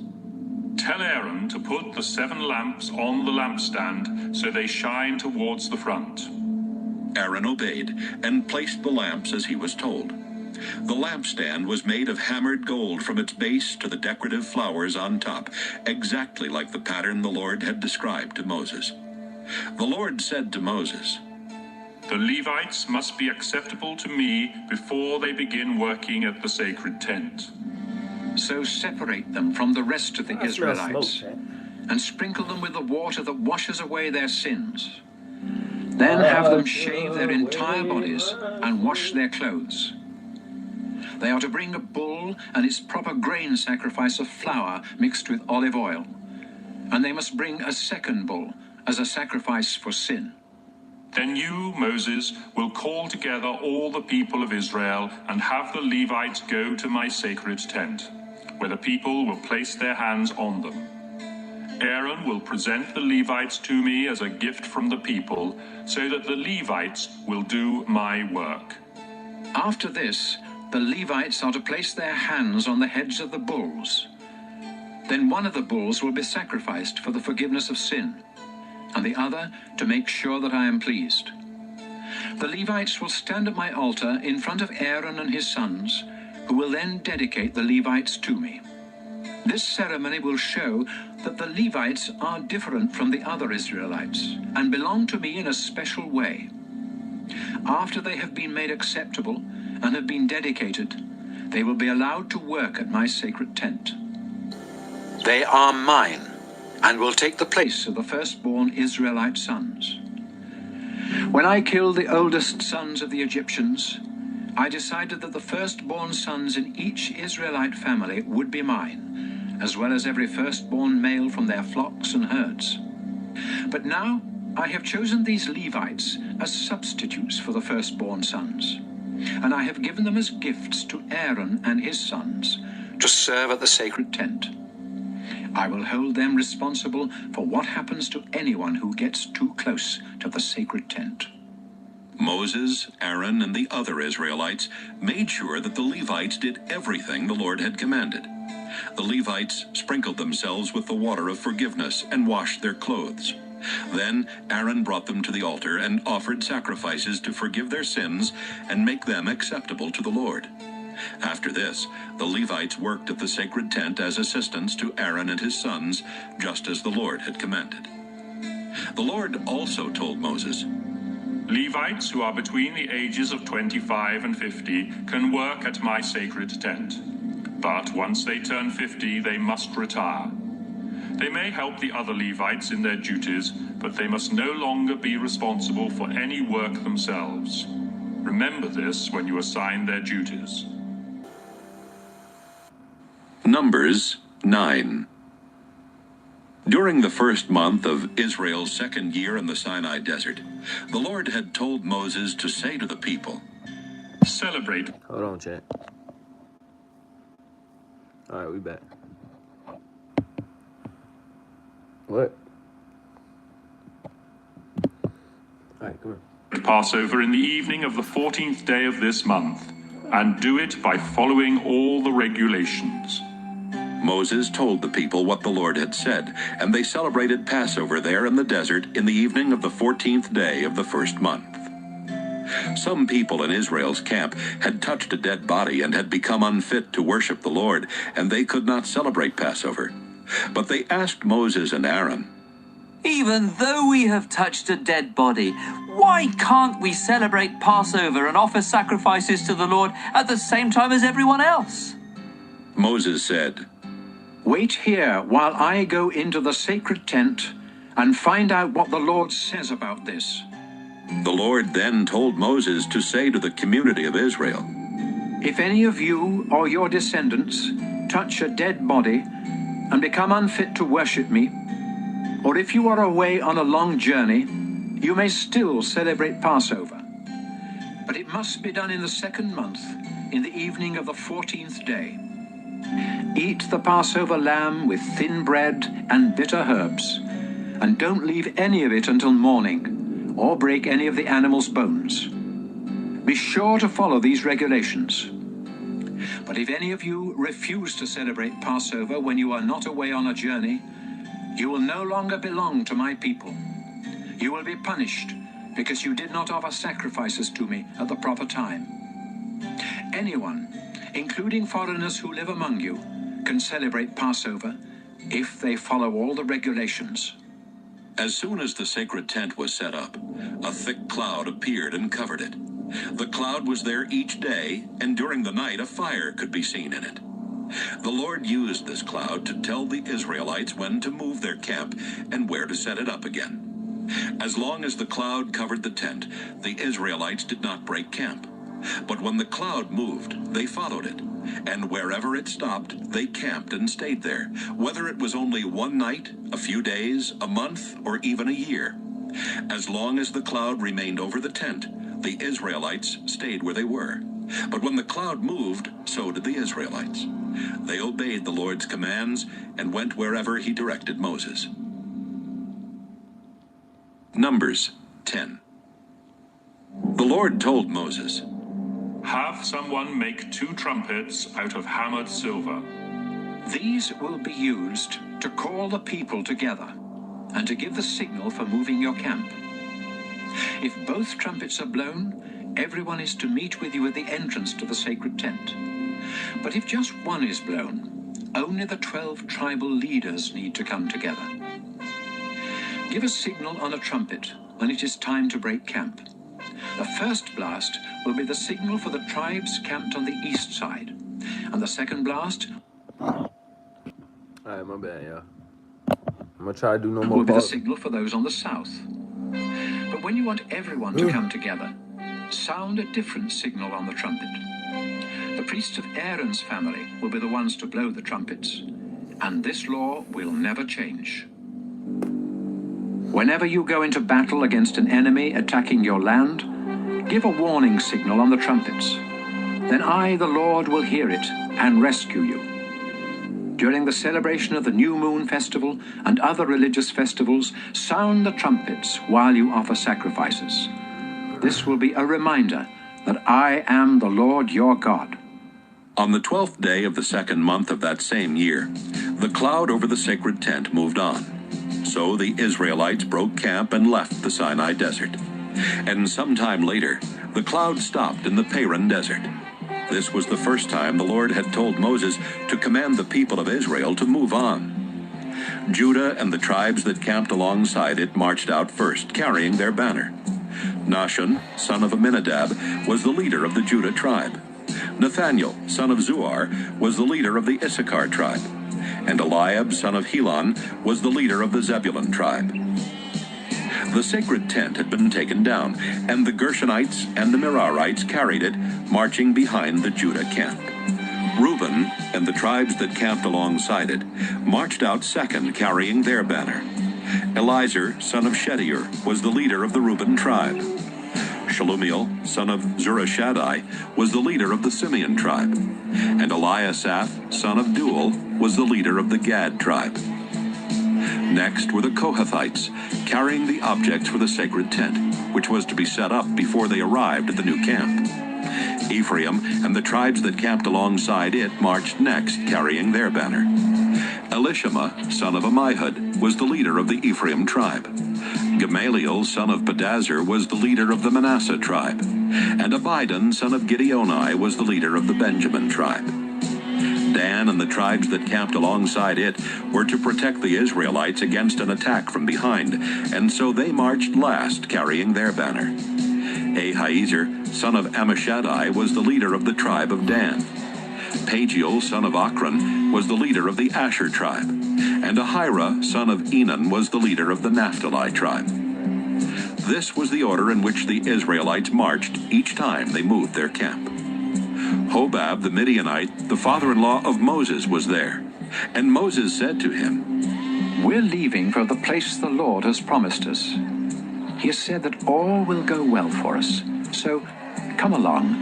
Tell Aaron to put the 7 lamps on the lampstand so they shine towards the front. Aaron obeyed and placed the lamps as he was told. The lampstand was made of hammered gold from its base to the decorative flowers on top, exactly like the pattern the Lord had described to Moses. The Lord said to Moses, The Levites must be acceptable to me before they begin working at the sacred tent. So separate them from the rest of the Israelites and sprinkle them with the water that washes away their sins. Then have them shave their entire bodies and wash their clothes. They are to bring a bull and its proper grain sacrifice of flour mixed with olive oil. And they must bring a second bull as a sacrifice for sin. Then you, Moses, will call together all the people of Israel and have the Levites go to my sacred tent, where the people will place their hands on them. Aaron will present the Levites to me as a gift from the people, so that the Levites will do my work. After this, the Levites are to place their hands on the heads of the bulls. Then one of the bulls will be sacrificed for the forgiveness of sin, and the other to make sure that I am pleased. The Levites will stand at my altar in front of Aaron and his sons, who will then dedicate the Levites to me. This ceremony will show that the Levites are different from the other Israelites and belong to me in a special way. After they have been made acceptable and have been dedicated, they will be allowed to work at my sacred tent. They are mine and will take the place of the firstborn Israelite sons. When I killed the oldest sons of the Egyptians, I decided that the firstborn sons in each Israelite family would be mine, as well as every firstborn male from their flocks and herds. But now I have chosen these Levites as substitutes for the firstborn sons, and I have given them as gifts to Aaron and his sons to serve at the sacred tent. I will hold them responsible for what happens to anyone who gets too close to the sacred tent. Moses, Aaron, and the other Israelites made sure that the Levites did everything the Lord had commanded. The Levites sprinkled themselves with the water of forgiveness and washed their clothes. Then Aaron brought them to the altar and offered sacrifices to forgive their sins and make them acceptable to the Lord. After this, the Levites worked at the sacred tent as assistants to Aaron and his sons, just as the Lord had commanded. The Lord also told Moses, Levites who are between the ages of 25 and 50 can work at my sacred tent. But once they turn 50, they must retire. They may help the other Levites in their duties, but they must no longer be responsible for any work themselves. Remember this when you assign their duties. Numbers 9. During the first month of Israel's second year in the Sinai desert, the Lord had told Moses to say to the people, Celebrate. Hold on, chat. All right, we back. What? All right, come on. Passover in the evening of the 14th day of this month, and do it by following all the regulations. Moses told the people what the Lord had said, and they celebrated Passover there in the desert in the evening of the 14th day of the first month. Some people in Israel's camp had touched a dead body and had become unfit to worship the Lord, and they could not celebrate Passover. But they asked Moses and Aaron, Even though we have touched a dead body, why can't we celebrate Passover and offer sacrifices to the Lord at the same time as everyone else? Moses said, Wait here while I go into the sacred tent and find out what the Lord says about this. The Lord then told Moses to say to the community of Israel, If any of you or your descendants touch a dead body and become unfit to worship me, or if you are away on a long journey, you may still celebrate Passover. But it must be done in the second month, in the evening of the 14th day. Eat the Passover lamb with thin bread and bitter herbs, and don't leave any of it until morning, or break any of the animal's bones. Be sure to follow these regulations. But if any of you refuse to celebrate Passover when you are not away on a journey, you will no longer belong to my people. You will be punished because you did not offer sacrifices to me at the proper time. Anyone, including foreigners who live among you, can celebrate Passover if they follow all the regulations. As soon as the sacred tent was set up, a thick cloud appeared and covered it. The cloud was there each day, and during the night a fire could be seen in it. The Lord used this cloud to tell the Israelites when to move their camp and where to set it up again. As long as the cloud covered the tent, the Israelites did not break camp. But when the cloud moved, they followed it, and wherever it stopped, they camped and stayed there, whether it was only one night, a few days, a month, or even a year. As long as the cloud remained over the tent, the Israelites stayed where they were. But when the cloud moved, so did the Israelites. They obeyed the Lord's commands and went wherever he directed Moses. Numbers 10. The Lord told Moses, Have someone make 2 trumpets out of hammered silver. These will be used to call the people together and to give the signal for moving your camp. If both trumpets are blown, everyone is to meet with you at the entrance to the sacred tent. But if just one is blown, only the 12 tribal leaders need to come together. Give a signal on a trumpet when it is time to break camp. The first blast will be the signal for the tribes camped on the east side, and the second blast... Alright, my bad, y'all. I'm gonna try to do no more will be the signal for those on the south. But when you want everyone to come together, sound a different signal on the trumpet. The priests of Aaron's family will be the ones to blow the trumpets, and this law will never change. Whenever you go into battle against an enemy attacking your land, give a warning signal on the trumpets. Then I, the Lord, will hear it and rescue you. During the celebration of the New Moon Festival and other religious festivals, sound the trumpets while you offer sacrifices. This will be a reminder that I am the Lord your God. On the 12th day of the second month of that same year, the cloud over the sacred tent moved on. So the Israelites broke camp and left the Sinai desert. And sometime later, the cloud stopped in the Paran desert. This was the first time the Lord had told Moses to command the people of Israel to move on. Judah and the tribes that camped alongside it marched out first, carrying their banner. Nahshon, son of Amminadab, was the leader of the Judah tribe. Nathaniel, son of Zuar, was the leader of the Issachar tribe. And Eliab, son of Helon, was the leader of the Zebulun tribe. The sacred tent had been taken down, and the Gershonites and the Merarites carried it, marching behind the Judah camp. Reuben and the tribes that camped alongside it marched out second, carrying their banner. Elizur, son of Shedeur, was the leader of the Reuben tribe. Shelumiel, son of Zurishaddai, was the leader of the Simeon tribe. And Eliasaph, son of Deuel, was the leader of the Gad tribe. Next were the Kohathites, carrying the objects for the sacred tent, which was to be set up before they arrived at the new camp. Ephraim and the tribes that camped alongside it marched next, carrying their banner. Elishama, son of Ammihud, was the leader of the Ephraim tribe. Gamaliel, son of Pedazur, was the leader of the Manasseh tribe. And Abidan, son of Gideoni, was the leader of the Benjamin tribe. Dan and the tribes that camped alongside it were to protect the Israelites against an attack from behind, and so they marched last, carrying their banner. Ahiezer, son of Ammishaddai, was the leader of the tribe of Dan. Pagiel, son of Ochran, was the leader of the Asher tribe. And Ahira, son of Enan, was the leader of the Naphtali tribe. This was the order in which the Israelites marched each time they moved their camp. Hobab the Midianite, the father-in-law of Moses, was there. And Moses said to him, "We're leaving for the place the Lord has promised us. He has said that all will go well for us. So come along,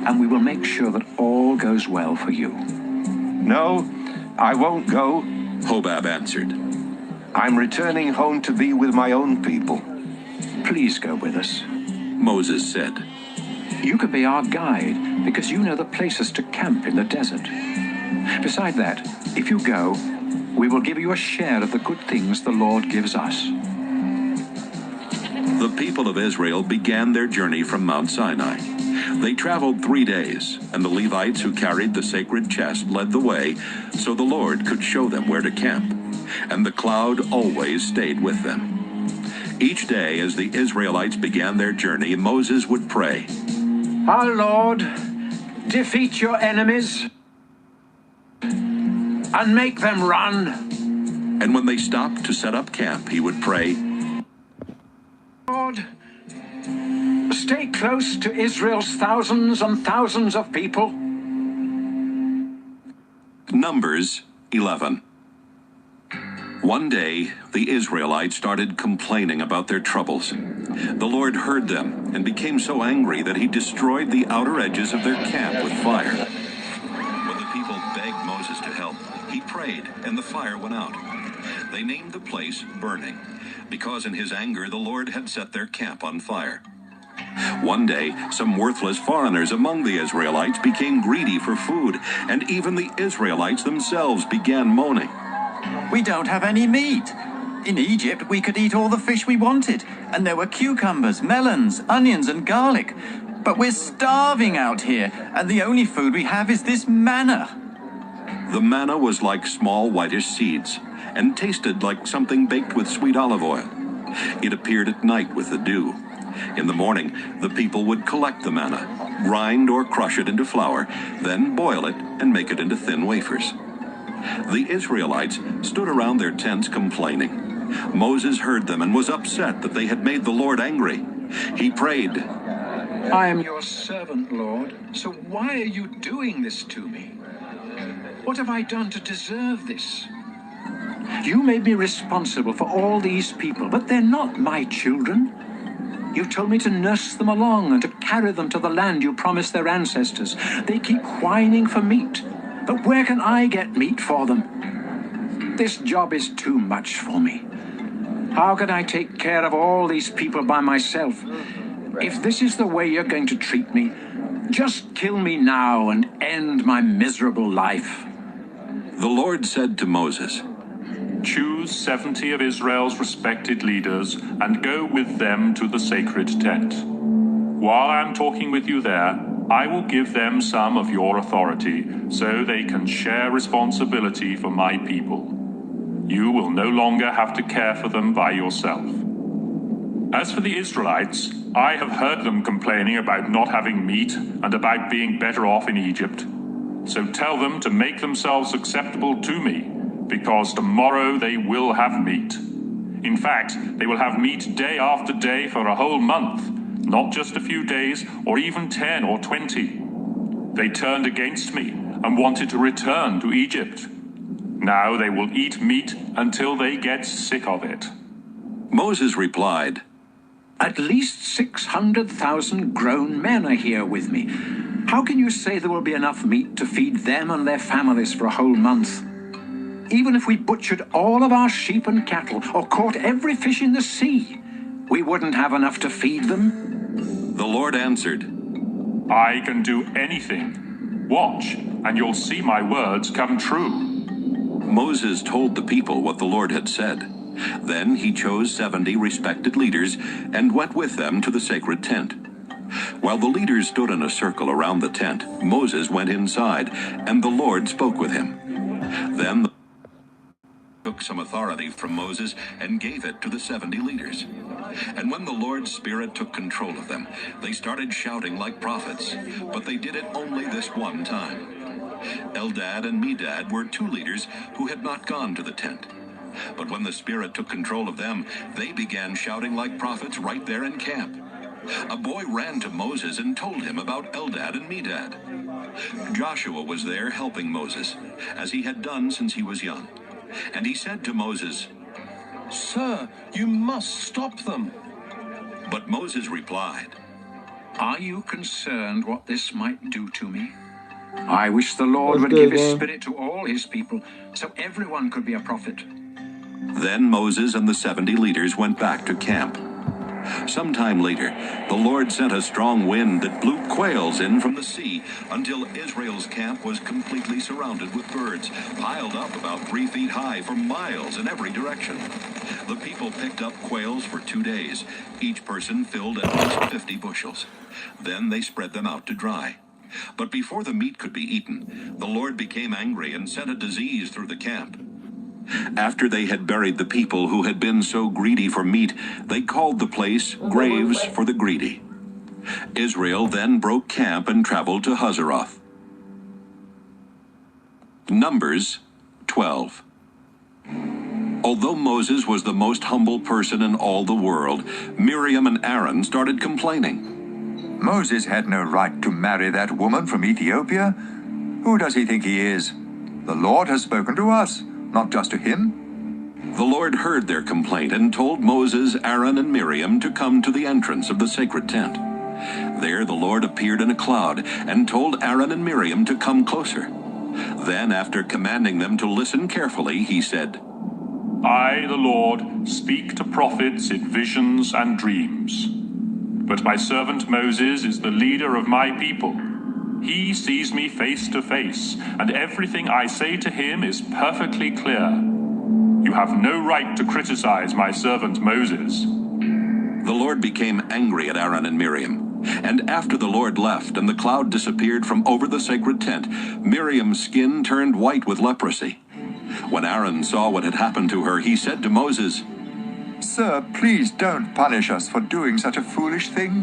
and we will make sure that all goes well for you." "No, I won't go," Hobab answered. "I'm returning home to be with my own people." "Please go with us," Moses said. "You can be our guide because you know the places to camp in the desert. Beside that, if you go, we will give you a share of the good things the Lord gives us." The people of Israel began their journey from Mount Sinai. They traveled 3 days, and the Levites who carried the sacred chest led the way so the Lord could show them where to camp, and the cloud always stayed with them. Each day as the Israelites began their journey, Moses would pray, "Our Lord, defeat your enemies and make them run." And when they stopped to set up camp, he would pray, "Lord, stay close to Israel's thousands and thousands of people." Numbers 11. One day, the Israelites started complaining about their troubles. The Lord heard them and became so angry that he destroyed the outer edges of their camp with fire. When the people begged Moses to help, he prayed, and the fire went out. They named the place Burning, because in his anger the Lord had set their camp on fire. One day, some worthless foreigners among the Israelites became greedy for food, and even the Israelites themselves began moaning. We don't have any meat. In Egypt, we could eat all the fish we wanted, and there were cucumbers, melons, onions, and garlic. But we're starving out here, and the only food we have is this manna. The manna was like small whitish seeds, and tasted like something baked with sweet olive oil. It appeared at night with the dew. In the morning, the people would collect the manna, grind or crush it into flour, then boil it and make it into thin wafers. The Israelites stood around their tents complaining. Moses heard them and was upset that they had made the Lord angry. He prayed, I am your servant, Lord, so why are you doing this to me? What have I done to deserve this? You made me responsible for all these people, but they're not my children. You told me to nurse them along and to carry them to the land you promised their ancestors. They keep whining for meat, but where can I get meat for them? This job is too much for me. How can I take care of all these people by myself? If this is the way you're going to treat me, just kill me now and end my miserable life. The Lord said to Moses, Choose 70 of Israel's respected leaders and go with them to the sacred tent. While I'm talking with you there, I will give them some of your authority so they can share responsibility for my people. You will no longer have to care for them by yourself. As for the Israelites, I have heard them complaining about not having meat and about being better off in Egypt. So tell them to make themselves acceptable to me, because tomorrow they will have meat. In fact, they will have meat day after day for a whole month, not just a few days or even 10 or 20. They turned against me and wanted to return to Egypt. Now they will eat meat until they get sick of it. Moses replied, At least 600,000 grown men are here with me. How can you say there will be enough meat to feed them and their families for a whole month? Even if we butchered all of our sheep and cattle or caught every fish in the sea, we wouldn't have enough to feed them. The Lord answered, I can do anything. Watch, and you'll see my words come true. Moses told the people what the Lord had said. Then he chose 70 respected leaders and went with them to the sacred tent. While the leaders stood in a circle around the tent, Moses went inside, and the Lord spoke with him. Then the Lord took some authority from Moses and gave it to the 70 leaders. And when the Lord's Spirit took control of them, they started shouting like prophets, but they did it only this one time. Eldad and Medad were 2 leaders who had not gone to the tent. But when the Spirit took control of them, they began shouting like prophets right there in camp. A boy ran to Moses and told him about Eldad and Medad. Joshua was there helping Moses, as he had done since he was young. And he said to Moses, Sir, you must stop them. But Moses replied, Are you concerned what this might do to me? I wish the Lord would good, give his man. Spirit to all his people, so everyone could be a prophet. Then Moses and the 70 leaders went back to camp. Sometime later, the Lord sent a strong wind that blew quails in from the sea until Israel's camp was completely surrounded with birds, piled up about 3 feet high for miles in every direction. The people picked up quails for 2 days. Each person filled at least 50 bushels. Then they spread them out to dry. But before the meat could be eaten, the Lord became angry and sent a disease through the camp. After they had buried the people who had been so greedy for meat, they called the place Graves for the Greedy. Israel then broke camp and traveled to Hazeroth. Numbers 12. Although Moses was the most humble person in all the world, Miriam and Aaron started complaining. Moses had no right to marry that woman from Ethiopia. Who does he think he is? The Lord has spoken to us, not just to him. The Lord heard their complaint and told Moses, Aaron, and Miriam to come to the entrance of the sacred tent. There the Lord appeared in a cloud and told Aaron and Miriam to come closer. Then, after commanding them to listen carefully, he said, I, the Lord, speak to prophets in visions and dreams. But my servant Moses is the leader of my people. He sees me face to face, and everything I say to him is perfectly clear. You have no right to criticize my servant Moses." The Lord became angry at Aaron and Miriam. And after the Lord left and the cloud disappeared from over the sacred tent, Miriam's skin turned white with leprosy. When Aaron saw what had happened to her, he said to Moses, "Sir, please don't punish us for doing such a foolish thing.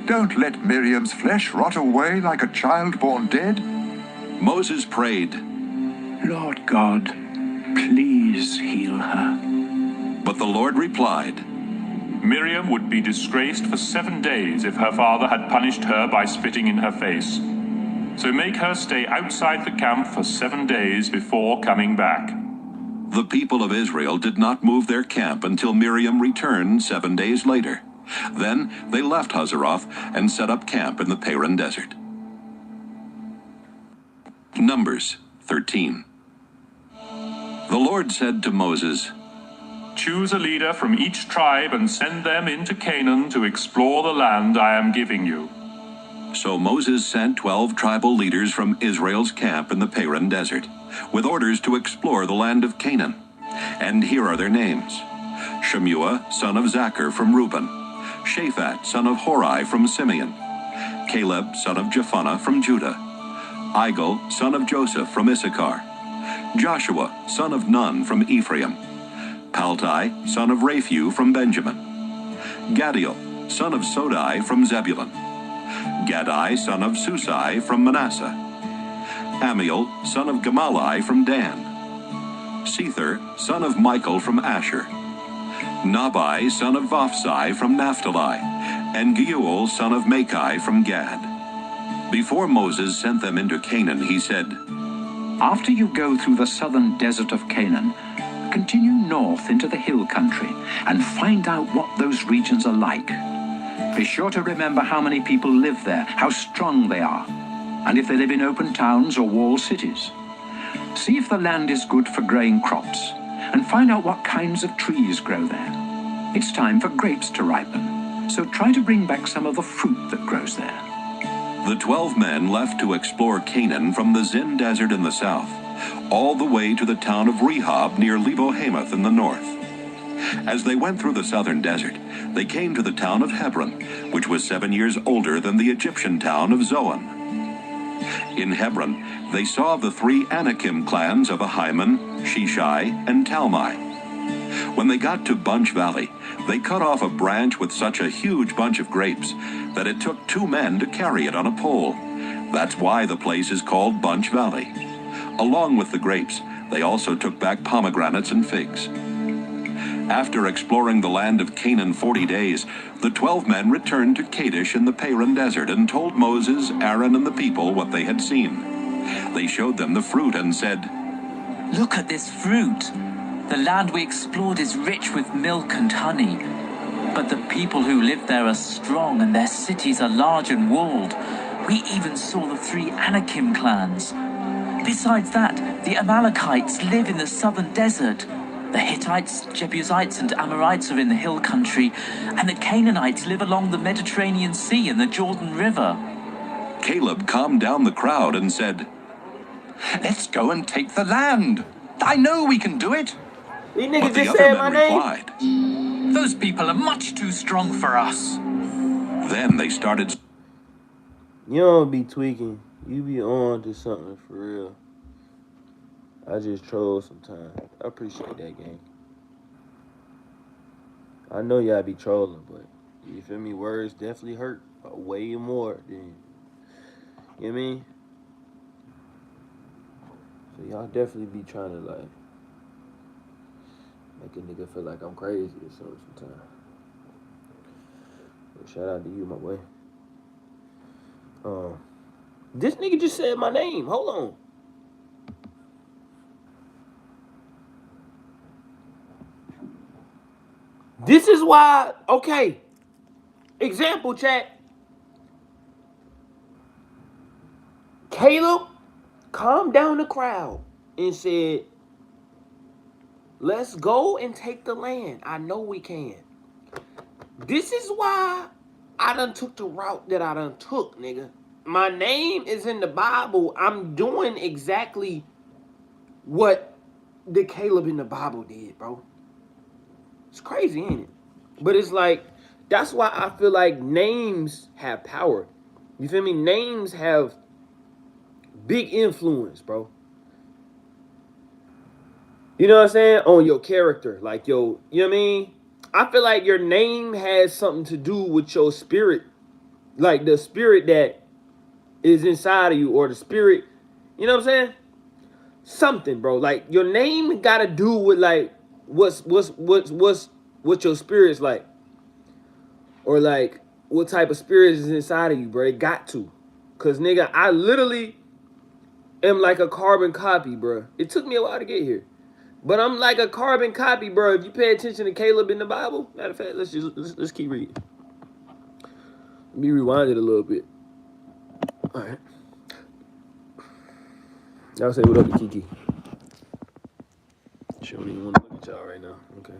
Don't let Miriam's flesh rot away like a child born dead." Moses prayed, "Lord God, please heal her." but the Lord replied, Miriam would be disgraced for 7 days if her father had punished her by spitting in her face. So make her stay outside the camp for 7 days before coming back. The people of Israel did not move their camp until Miriam returned 7 days later. Then they left Hazeroth and set up camp in the Paran Desert. Numbers 13. The Lord said to Moses, "Choose a leader from each tribe and send them into Canaan to explore the land I am giving you." So Moses sent 12 tribal leaders from Israel's camp in the Paran Desert, with orders to explore the land of Canaan. And here are their names: Shemua, son of Zachar from Reuben; Shaphat, son of Hori from Simeon; Caleb, son of Jephunneh from Judah; Igal, son of Joseph from Issachar; Joshua, son of Nun from Ephraim; Paltai, son of Raphu from Benjamin; Gadiel, son of Sodai from Zebulun; Gadai, son of Susai from Manasseh; Amiel, son of Gamalai from Dan; Sether, son of Michael from Asher; Nabai, son of Vophsai from Naphtali; and Geuel, son of Machi from Gad. Before Moses sent them into Canaan, he said, "After you go through the southern desert of Canaan, continue north into the hill country and find out what those regions are like. Be sure to remember how many people live there, how strong they are, and if they live in open towns or walled cities. See if the land is good for growing crops, and find out what kinds of trees grow there. It's time for grapes to ripen, so try to bring back some of the fruit that grows there." The 12 men left to explore Canaan from the Zin Desert in the south, all the way to the town of Rehob near Lebo-Hamath in the north. As they went through the southern desert, they came to the town of Hebron, which was 7 years older than the Egyptian town of Zoan. In Hebron, they saw the 3 Anakim clans of Ahiman, Sheshai, and Talmai. When they got to Bunch Valley, they cut off a branch with such a huge bunch of grapes that it took 2 men to carry it on a pole. That's why the place is called Bunch Valley. Along with the grapes, they also took back pomegranates and figs. After exploring the land of Canaan 40 days, the 12 men returned to Kadesh in the Paran Desert and told Moses, Aaron, and the people what they had seen. They showed them the fruit and said, "Look at this fruit. The land we explored is rich with milk and honey. But the people who live there are strong, and their cities are large and walled. We even saw the 3 Anakim clans. Besides that, the Amalekites live in the southern desert. The Hittites, Jebusites, and Amorites are in the hill country, and the Canaanites live along the Mediterranean Sea and the Jordan River." Caleb calmed down the crowd and said, "Let's go and take the land. I know we can do it." These niggas But the just other said men my name. replied. Those people are much too strong for us. Then they started. You don't be tweaking. You be on to something for real. I just troll sometimes. I appreciate that, gang. I know y'all be trolling, but you feel me? Words definitely hurt way more than, you know what I mean? So y'all definitely be trying to like make a nigga feel like I'm crazy or something sometimes. But shout out to you, my boy. This nigga just said my name. Hold on. This is why, okay. Example, chat. Caleb calmed down the crowd and said, "Let's go and take the land. I know we can." This is why I done took the route that I done took, nigga. My name is in the Bible. I'm doing exactly what the Caleb in the Bible did, bro. It's crazy, ain't it? But it's like, that's why I feel like names have power. You feel me? Names have big influence, bro. You know what I'm saying? On your character. Like, you know what I mean? I feel like your name has something to do with your spirit. Like the spirit that is inside of you, or the spirit, you know what I'm saying? Something, bro. Like your name gotta do with like what your spirit's like. Or like what type of spirit is inside of you, bro. It got to. Cause nigga, I literally am like a carbon copy, bro. It took me a while to get here. But I'm like a carbon copy, bro. If you pay attention to Caleb in the Bible, matter of fact, let's keep reading. Let me rewind it a little bit. All right. Y'all say what up to Kiki. She don't even want to look at y'all right now. Okay.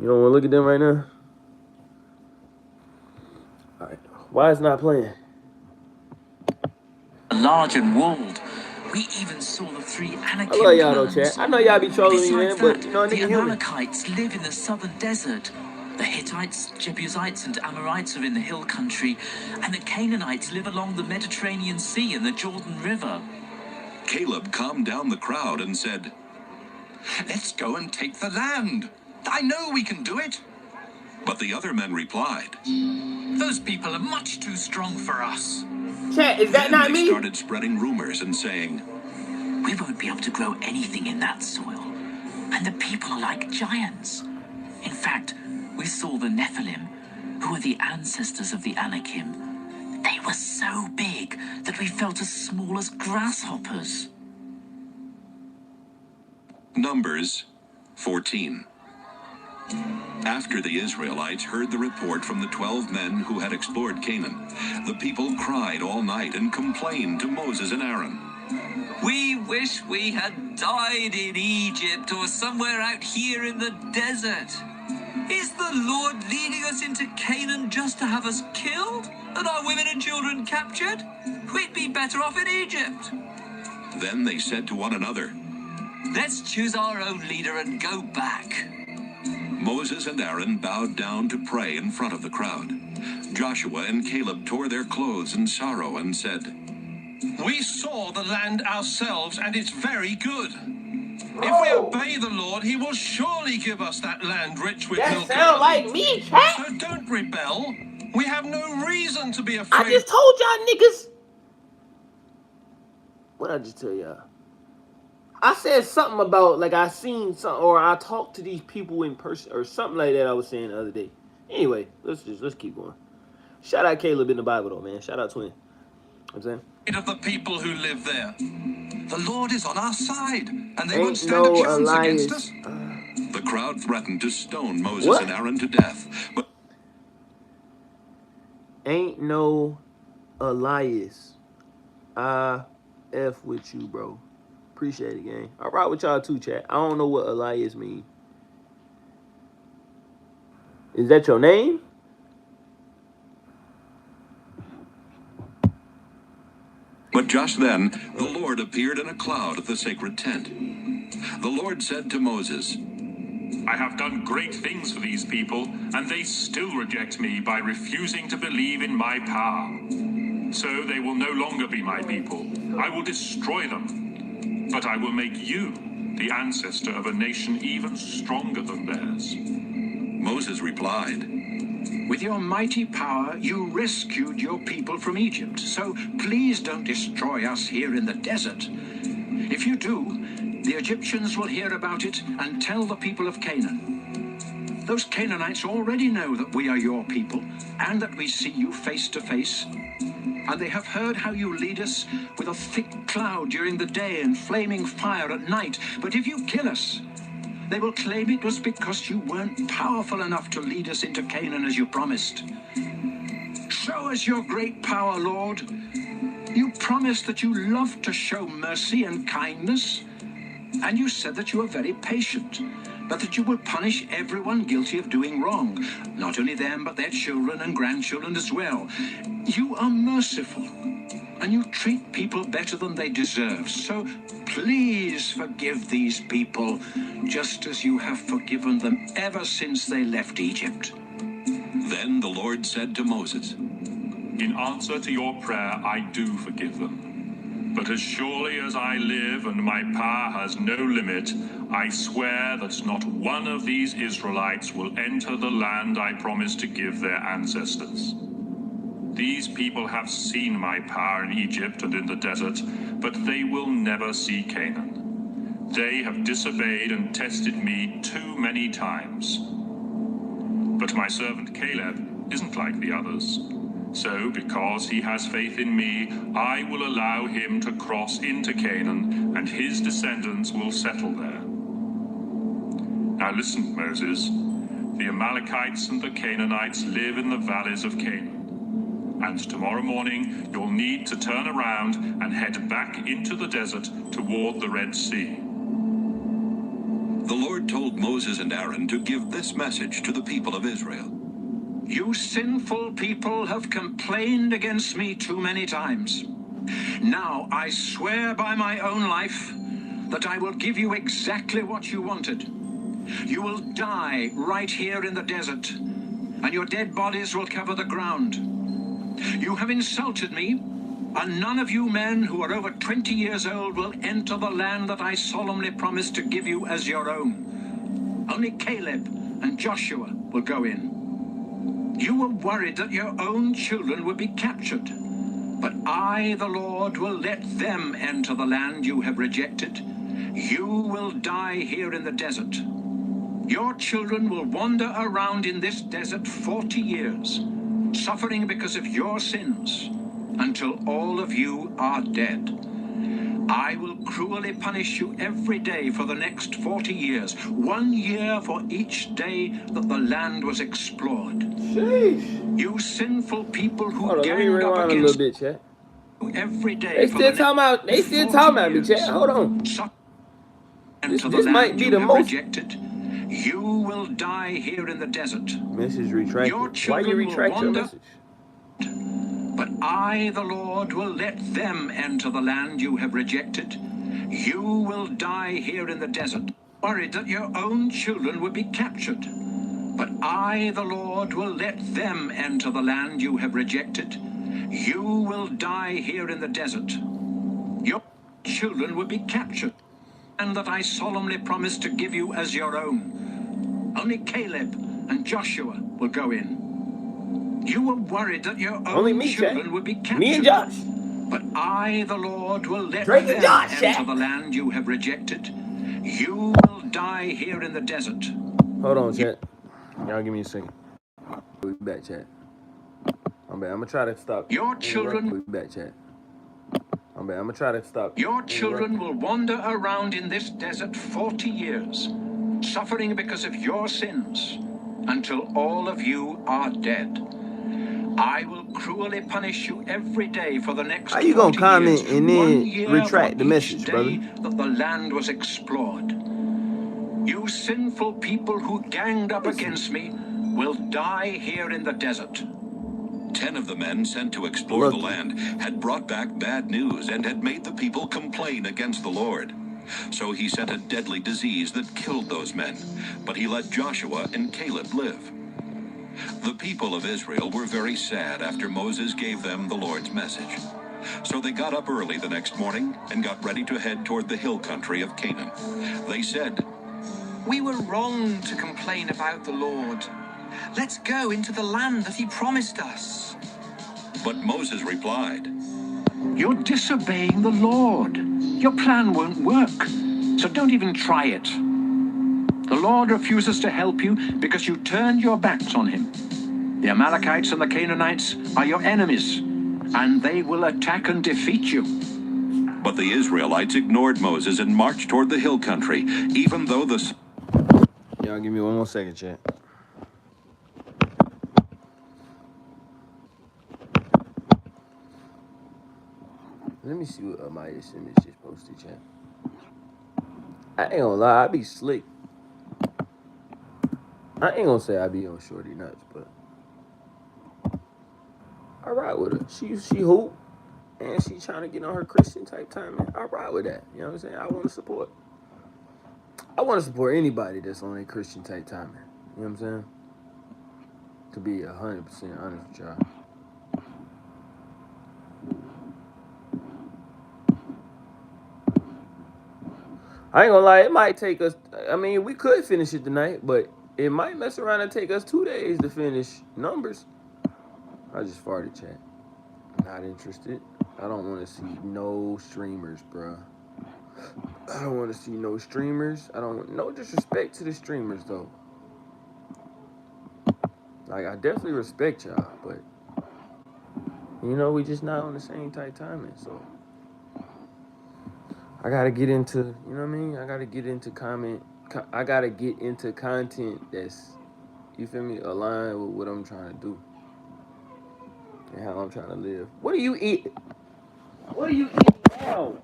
You don't want to look at them right now? All right. Why it's not playing? Large and walled. We even saw the 3 Anakim. I love y'all though, chat. I know y'all be trolling me, man, but you know, the nigga human. Amalekites live in the southern desert. The Hittites, Jebusites, and Amorites are in the hill country, and the Canaanites live along the Mediterranean Sea and the Jordan River. Caleb calmed down the crowd and said, "Let's go and take the land. I know we can do it." But the other men replied, "Those people are much too strong for us." Chat, is that not me? They started spreading rumors and saying, "We won't be able to grow anything in that soil. And the people are like giants. In fact, we saw the Nephilim, who are the ancestors of the Anakim. They were so big that we felt as small as grasshoppers." Numbers 14. After the Israelites heard the report from the 12 men who had explored Canaan, the people cried all night and complained to Moses and Aaron. "We wish we had died in Egypt or somewhere out here in the desert. Is the Lord leading us into Canaan just to have us killed and our women and children captured? We'd be better off in Egypt." Then they said to one another, "Let's choose our own leader and go back." Moses and Aaron bowed down to pray in front of the crowd. Joshua and Caleb tore their clothes in sorrow and said, "We saw the land ourselves, and it's very good. If we obey the Lord, he will surely give us that land rich with milk and honey. That sound like me, chat. So don't rebel. We have no reason to be afraid." I just told y'all niggas. What I just tell y'all? I said something about like I seen something, or I talked to these people in person or something like that. I was saying the other day. Anyway, let's keep going. Shout out Caleb in the Bible though, man. Shout out Twin. You know what I'm saying? Of the people who live there. The Lord is on our side, and they Ain't won't stand a chance against us. The crowd threatened to stone Moses and Aaron to death, but ain't no Elias. I F with you, bro. Appreciate it, gang. I ride with y'all too, chat. I don't know what Elias mean. Is that your name? But just then, the Lord appeared in a cloud at the sacred tent. The Lord said to Moses, "I have done great things for these people, and they still reject me by refusing to believe in my power. So they will no longer be my people. I will destroy them. But I will make you the ancestor of a nation even stronger than theirs." Moses replied, "With your mighty power, you rescued your people from Egypt. So please don't destroy us here in the desert. If you do, the Egyptians will hear about it and tell the people of Canaan. Those Canaanites already know that we are your people and that we see you face to face. And they have heard how you lead us with a thick cloud during the day and flaming fire at night. But if you kill us, they will claim it was because you weren't powerful enough to lead us into Canaan as you promised. Show us your great power, Lord. You promised that you love to show mercy and kindness. And you said that you are very patient, but that you will punish everyone guilty of doing wrong. Not only them, but their children and grandchildren as well. You are merciful, and you treat people better than they deserve. So please forgive these people, just as you have forgiven them ever since they left Egypt. Then the Lord said to Moses, In answer to your prayer, I do forgive them. But as surely as I live and my power has no limit, I swear that not one of these Israelites will enter the land I promised to give their ancestors. These people have seen my power in Egypt and in the desert, but they will never see Canaan. They have disobeyed and tested me too many times. But my servant Caleb isn't like the others. So, because he has faith in me, I will allow him to cross into Canaan, and his descendants will settle there. Now listen, Moses. The Amalekites and the Canaanites live in the valleys of Canaan. And tomorrow morning, you'll need to turn around and head back into the desert toward the Red Sea. The Lord told Moses and Aaron to give this message to the people of Israel. You sinful people have complained against me too many times. Now I swear by my own life that I will give you exactly what you wanted. You will die right here in the desert, and your dead bodies will cover the ground. You have insulted me, and none of you men who are over 20 years old will enter the land that I solemnly promised to give you as your own. Only Caleb and Joshua will go in. You were worried that your own children would be captured, but I, the Lord, will let them enter the land you have rejected. You will die here in the desert. Your children will wander around in this desert 40 years, suffering because of your sins, until all of you are dead. I will cruelly punish you every day for the next 40 years, 1 year for each day that the land was explored. Sheesh. You sinful people who Hold on, gang let me up rewind against a little bit, chat. Every day They still talking about me, chat. Hold on. This might be the most. Rejected. You will die here in the desert. Message retracted. Why you retract your message? But I, the Lord, will let them enter the land you have rejected. You will die here in the desert, worried that your own children would be captured. But I, the Lord, will let them enter the land you have rejected. You will die here in the desert. Your children will be captured, and that I solemnly promised to give you as your own. Only Caleb and Joshua will go in. You were worried that your own children would be captured. Me and Josh. But I, the Lord, will let them enter the land you have rejected. You will die here in the desert. Hold on, chat. Y'all give me a second. We'll be back, chat. I'm gonna try to stop. Your children. We'll be back, chat. I'm gonna try to stop. Your children will wander around in this desert 40 years, suffering because of your sins, until all of you are dead. I will cruelly punish you every day for the next 40 years. How you gonna comment and then retract the message, brother? That the land was explored. You sinful people who ganged up against me will die here in the desert. 10 of the men sent to explore the land had brought back bad news and had made the people complain against the Lord. So he sent a deadly disease that killed those men, but he let Joshua and Caleb live. The people of Israel were very sad after Moses gave them the Lord's message. So they got up early the next morning and got ready to head toward the hill country of Canaan. They said, "We were wrong to complain about the Lord. Let's go into the land that he promised us." But Moses replied, You're disobeying the Lord. Your plan won't work, so don't even try it. The Lord refuses to help you because you turned your backs on him. The Amalekites and the Canaanites are your enemies, and they will attack and defeat you. But the Israelites ignored Moses and marched toward the hill country, even though the... Y'all give me one more second, chat. Let me see what my image just posted, chat. I ain't gonna lie, I be slick. I ain't gonna say I be on shorty nuts, but I ride with her. She hoop, and she trying to get on her Christian type timing. I ride with that. You know what I'm saying? I want to support. I want to support anybody that's on a Christian type timing. You know what I'm saying? To be 100% honest with y'all. I ain't gonna lie, it might take us. I mean, we could finish it tonight, but it might mess around and take us 2 days to finish numbers. I just farted, chat. Not interested. I don't want to see no streamers, bruh. I don't want to see no streamers. I don't want no disrespect to the streamers though. Like, I definitely respect y'all, but you know, we just not on the same tight timing, so I gotta get into, you know what I mean? I gotta get into content that's, you feel me, aligned with what I'm trying to do and how I'm trying to live. What do you eat? What do you eat now?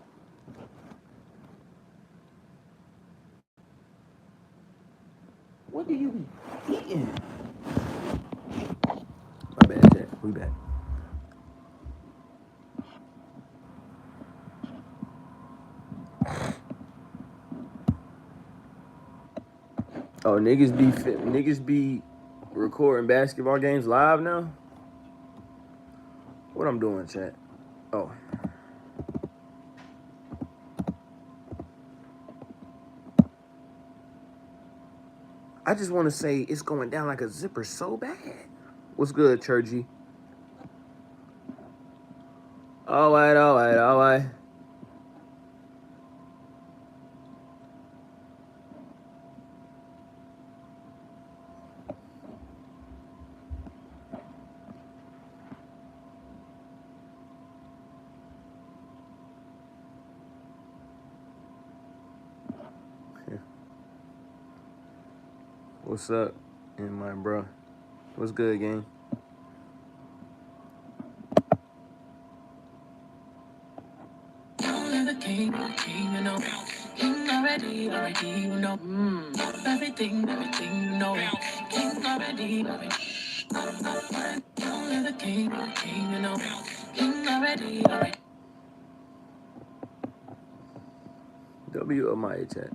What do you be eating? My bad, chat. We back. Oh, niggas be recording basketball games live now? What I'm doing, chat? Oh. I just want to say it's going down like a zipper so bad. What's good, Churchy? All right. What's up, my bro? What's good, gang? W or my chat.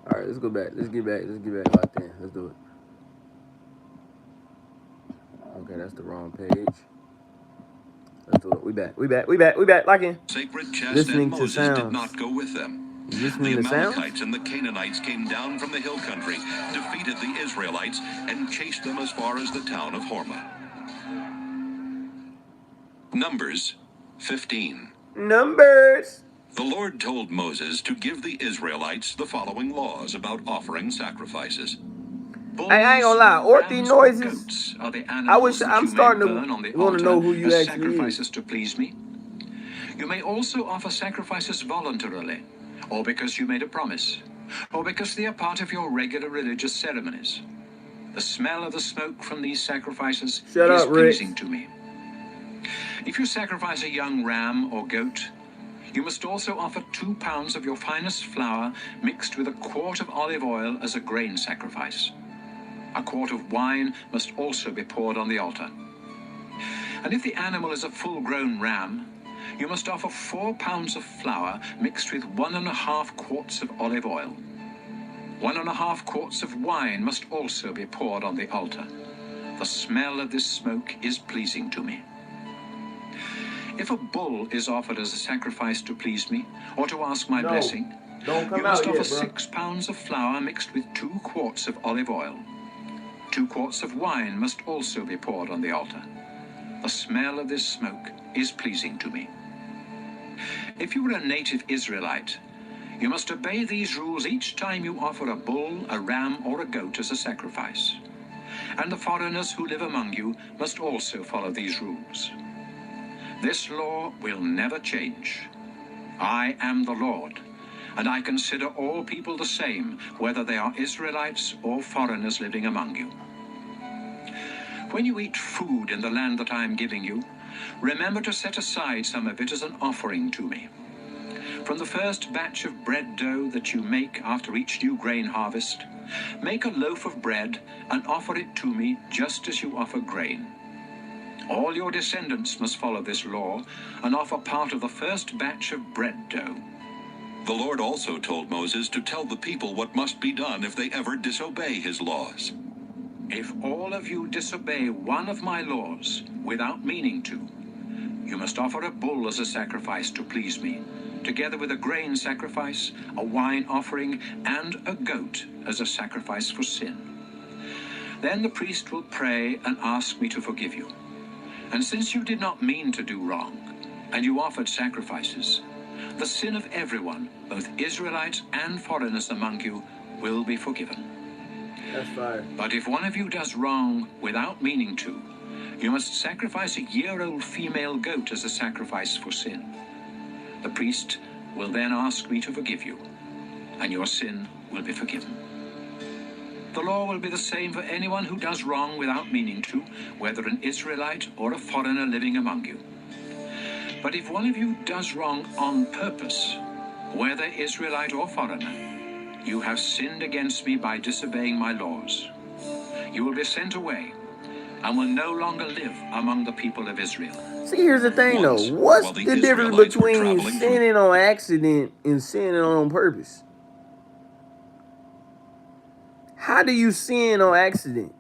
All right, let's go back. Let's get back locked in. Let's do it. Okay, that's the wrong page. Let's do it. We back. Lock in. Sacred chest Listening and Moses to sounds. did not go with them. Listening The to sounds? Amalekites and the Canaanites came down from the hill country, defeated the Israelites, and chased them as far as the town of Hormah. Numbers 15. Numbers. The Lord told Moses to give the Israelites the following laws about offering sacrifices. I ain't gonna lie, orthy noises. I'm starting to want to know who you actually sacrifices is. to please me. You may also offer sacrifices voluntarily, or because you made a promise, or because they are part of your regular religious ceremonies. The smell of the smoke from these sacrifices is pleasing to me. If you sacrifice a young ram or goat, you must also offer 2 pounds of your finest flour mixed with a quart of olive oil as a grain sacrifice. A quart of wine must also be poured on the altar. And if the animal is a full-grown ram, you must offer 4 pounds of flour mixed with 1.5 quarts of olive oil. 1.5 quarts of wine must also be poured on the altar. The smell of this smoke is pleasing to me. If a bull is offered as a sacrifice to please me, or to ask my blessing, you must offer 6 pounds of flour mixed with 2 quarts of olive oil. 2 quarts of wine must also be poured on the altar. The smell of this smoke is pleasing to me. If you are a native Israelite, you must obey these rules each time you offer a bull, a ram, or a goat as a sacrifice. And the foreigners who live among you must also follow these rules. This law will never change. I am the Lord, and I consider all people the same, whether they are Israelites or foreigners living among you. When you eat food in the land that I am giving you, remember to set aside some of it as an offering to me. From the first batch of bread dough that you make after each new grain harvest, make a loaf of bread and offer it to me just as you offer grain. All your descendants must follow this law and offer part of the first batch of bread dough. The Lord also told Moses to tell the people what must be done if they ever disobey his laws. If all of you disobey one of my laws without meaning to, you must offer a bull as a sacrifice to please me, together with a grain sacrifice, a wine offering, and a goat as a sacrifice for sin. Then the priest will pray and ask me to forgive you. And since you did not mean to do wrong, and you offered sacrifices, the sin of everyone, both Israelites and foreigners among you, will be forgiven. That's fire. But if one of you does wrong without meaning to, you must sacrifice a year-old female goat as a sacrifice for sin. The priest will then ask me to forgive you, and your sin will be forgiven. The law will be the same for anyone who does wrong without meaning to, whether an Israelite or a foreigner living among you. But if one of you does wrong on purpose, whether Israelite or foreigner, you have sinned against me by disobeying my laws. You will be sent away and will no longer live among the people of Israel. See, here's the thing, though. What's the difference between sinning on accident and sinning on purpose? How do you sin on accident?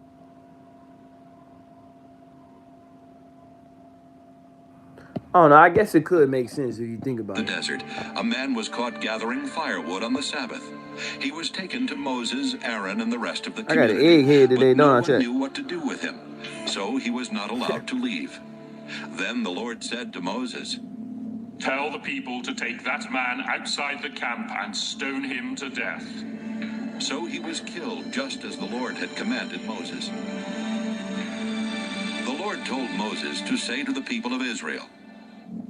I don't know. I guess it could make sense if you think about it. The desert, a man was caught gathering firewood on the Sabbath. He was taken to Moses, Aaron, and the rest of the community. I got an egghead today, but no don't I? one knew what to do with him, so he was not allowed to leave. Then the Lord said to Moses, "Tell the people to take that man outside the camp and stone him to death." So he was killed just as the Lord had commanded Moses. The Lord told Moses to say to the people of Israel,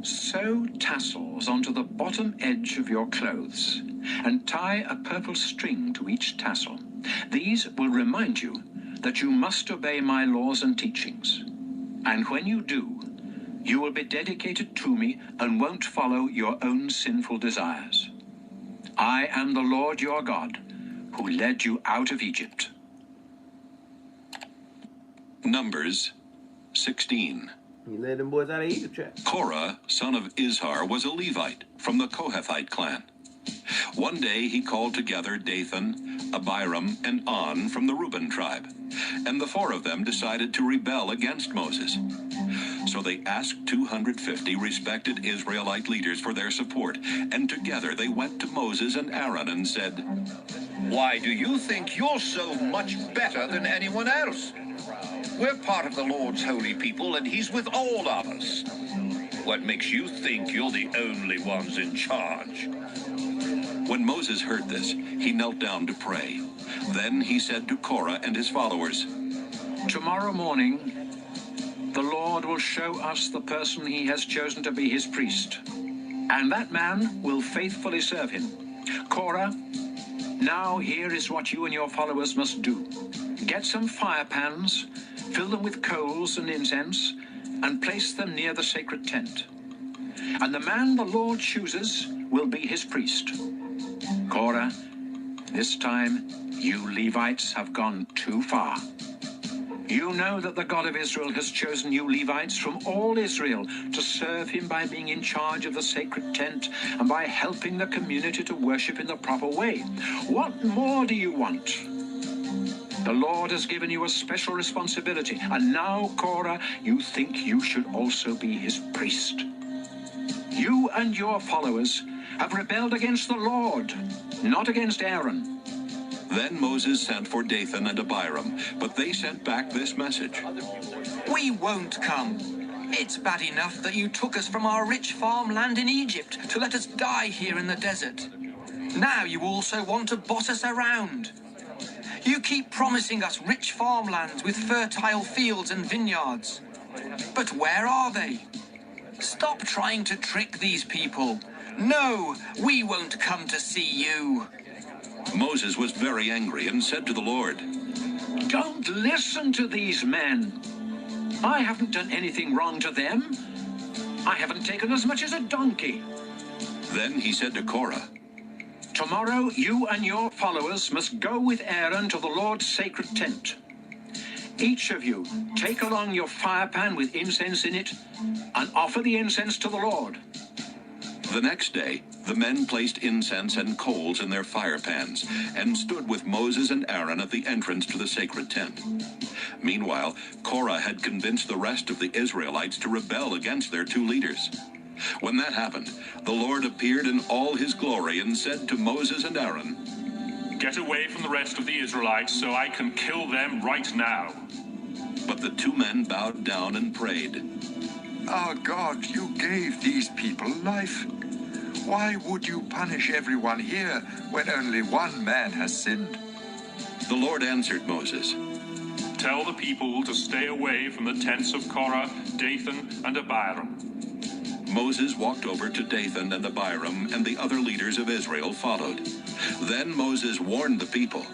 Sew tassels onto the bottom edge of your clothes and tie a purple string to each tassel. These will remind you that you must obey my laws and teachings. And when you do, you will be dedicated to me and won't follow your own sinful desires. I am the Lord your God, who led you out of Egypt. Numbers 16. He led them boys out of Egypt. Korah, son of Izhar, was a Levite from the Kohathite clan. One day he called together Dathan, Abiram, and On from the Reuben tribe, and the four of them decided to rebel against Moses. So they asked 250 respected Israelite leaders for their support, and together they went to Moses and Aaron and said, "Why do you think you're so much better than anyone else? We're part of the Lord's holy people, and he's with all of us. What makes you think you're the only ones in charge?" When Moses heard this, he knelt down to pray. Then he said to Korah and his followers, Tomorrow morning, the Lord will show us the person he has chosen to be his priest, and that man will faithfully serve him. Korah, now here is what you and your followers must do. Get some fire pans, fill them with coals and incense, and place them near the sacred tent. And the man the Lord chooses will be his priest. Korah, this time you Levites have gone too far. You know that the God of Israel has chosen you Levites from all Israel to serve him by being in charge of the sacred tent and by helping the community to worship in the proper way. What more do you want? The Lord has given you a special responsibility, and now, Korah, you think you should also be his priest. You and your followers have rebelled against the Lord, not against Aaron. Then Moses sent for Dathan and Abiram, but they sent back this message. We won't come. It's bad enough that you took us from our rich farmland in Egypt to let us die here in the desert. Now you also want to boss us around. You keep promising us rich farmlands with fertile fields and vineyards. But where are they? Stop trying to trick these people. No, we won't come to see you. Moses was very angry and said to the Lord, Don't listen to these men. I haven't done anything wrong to them. I haven't taken as much as a donkey. Then he said to Korah, Tomorrow you and your followers must go with Aaron to the Lord's sacred tent. Each of you take along your fire pan with incense in it and offer the incense to the Lord. The next day, the men placed incense and coals in their fire pans and stood with Moses and Aaron at the entrance to the sacred tent. Meanwhile, Korah had convinced the rest of the Israelites to rebel against their two leaders. When that happened, the Lord appeared in all his glory and said to Moses and Aaron, Get away from the rest of the Israelites so I can kill them right now. But the two men bowed down and prayed. Our God, you gave these people life. Why would you punish everyone here when only one man has sinned? The Lord answered Moses, Tell the people to stay away from the tents of Korah, Dathan, and Abiram. Moses walked over to Dathan and Abiram, and the other leaders of Israel followed. Then Moses warned the people,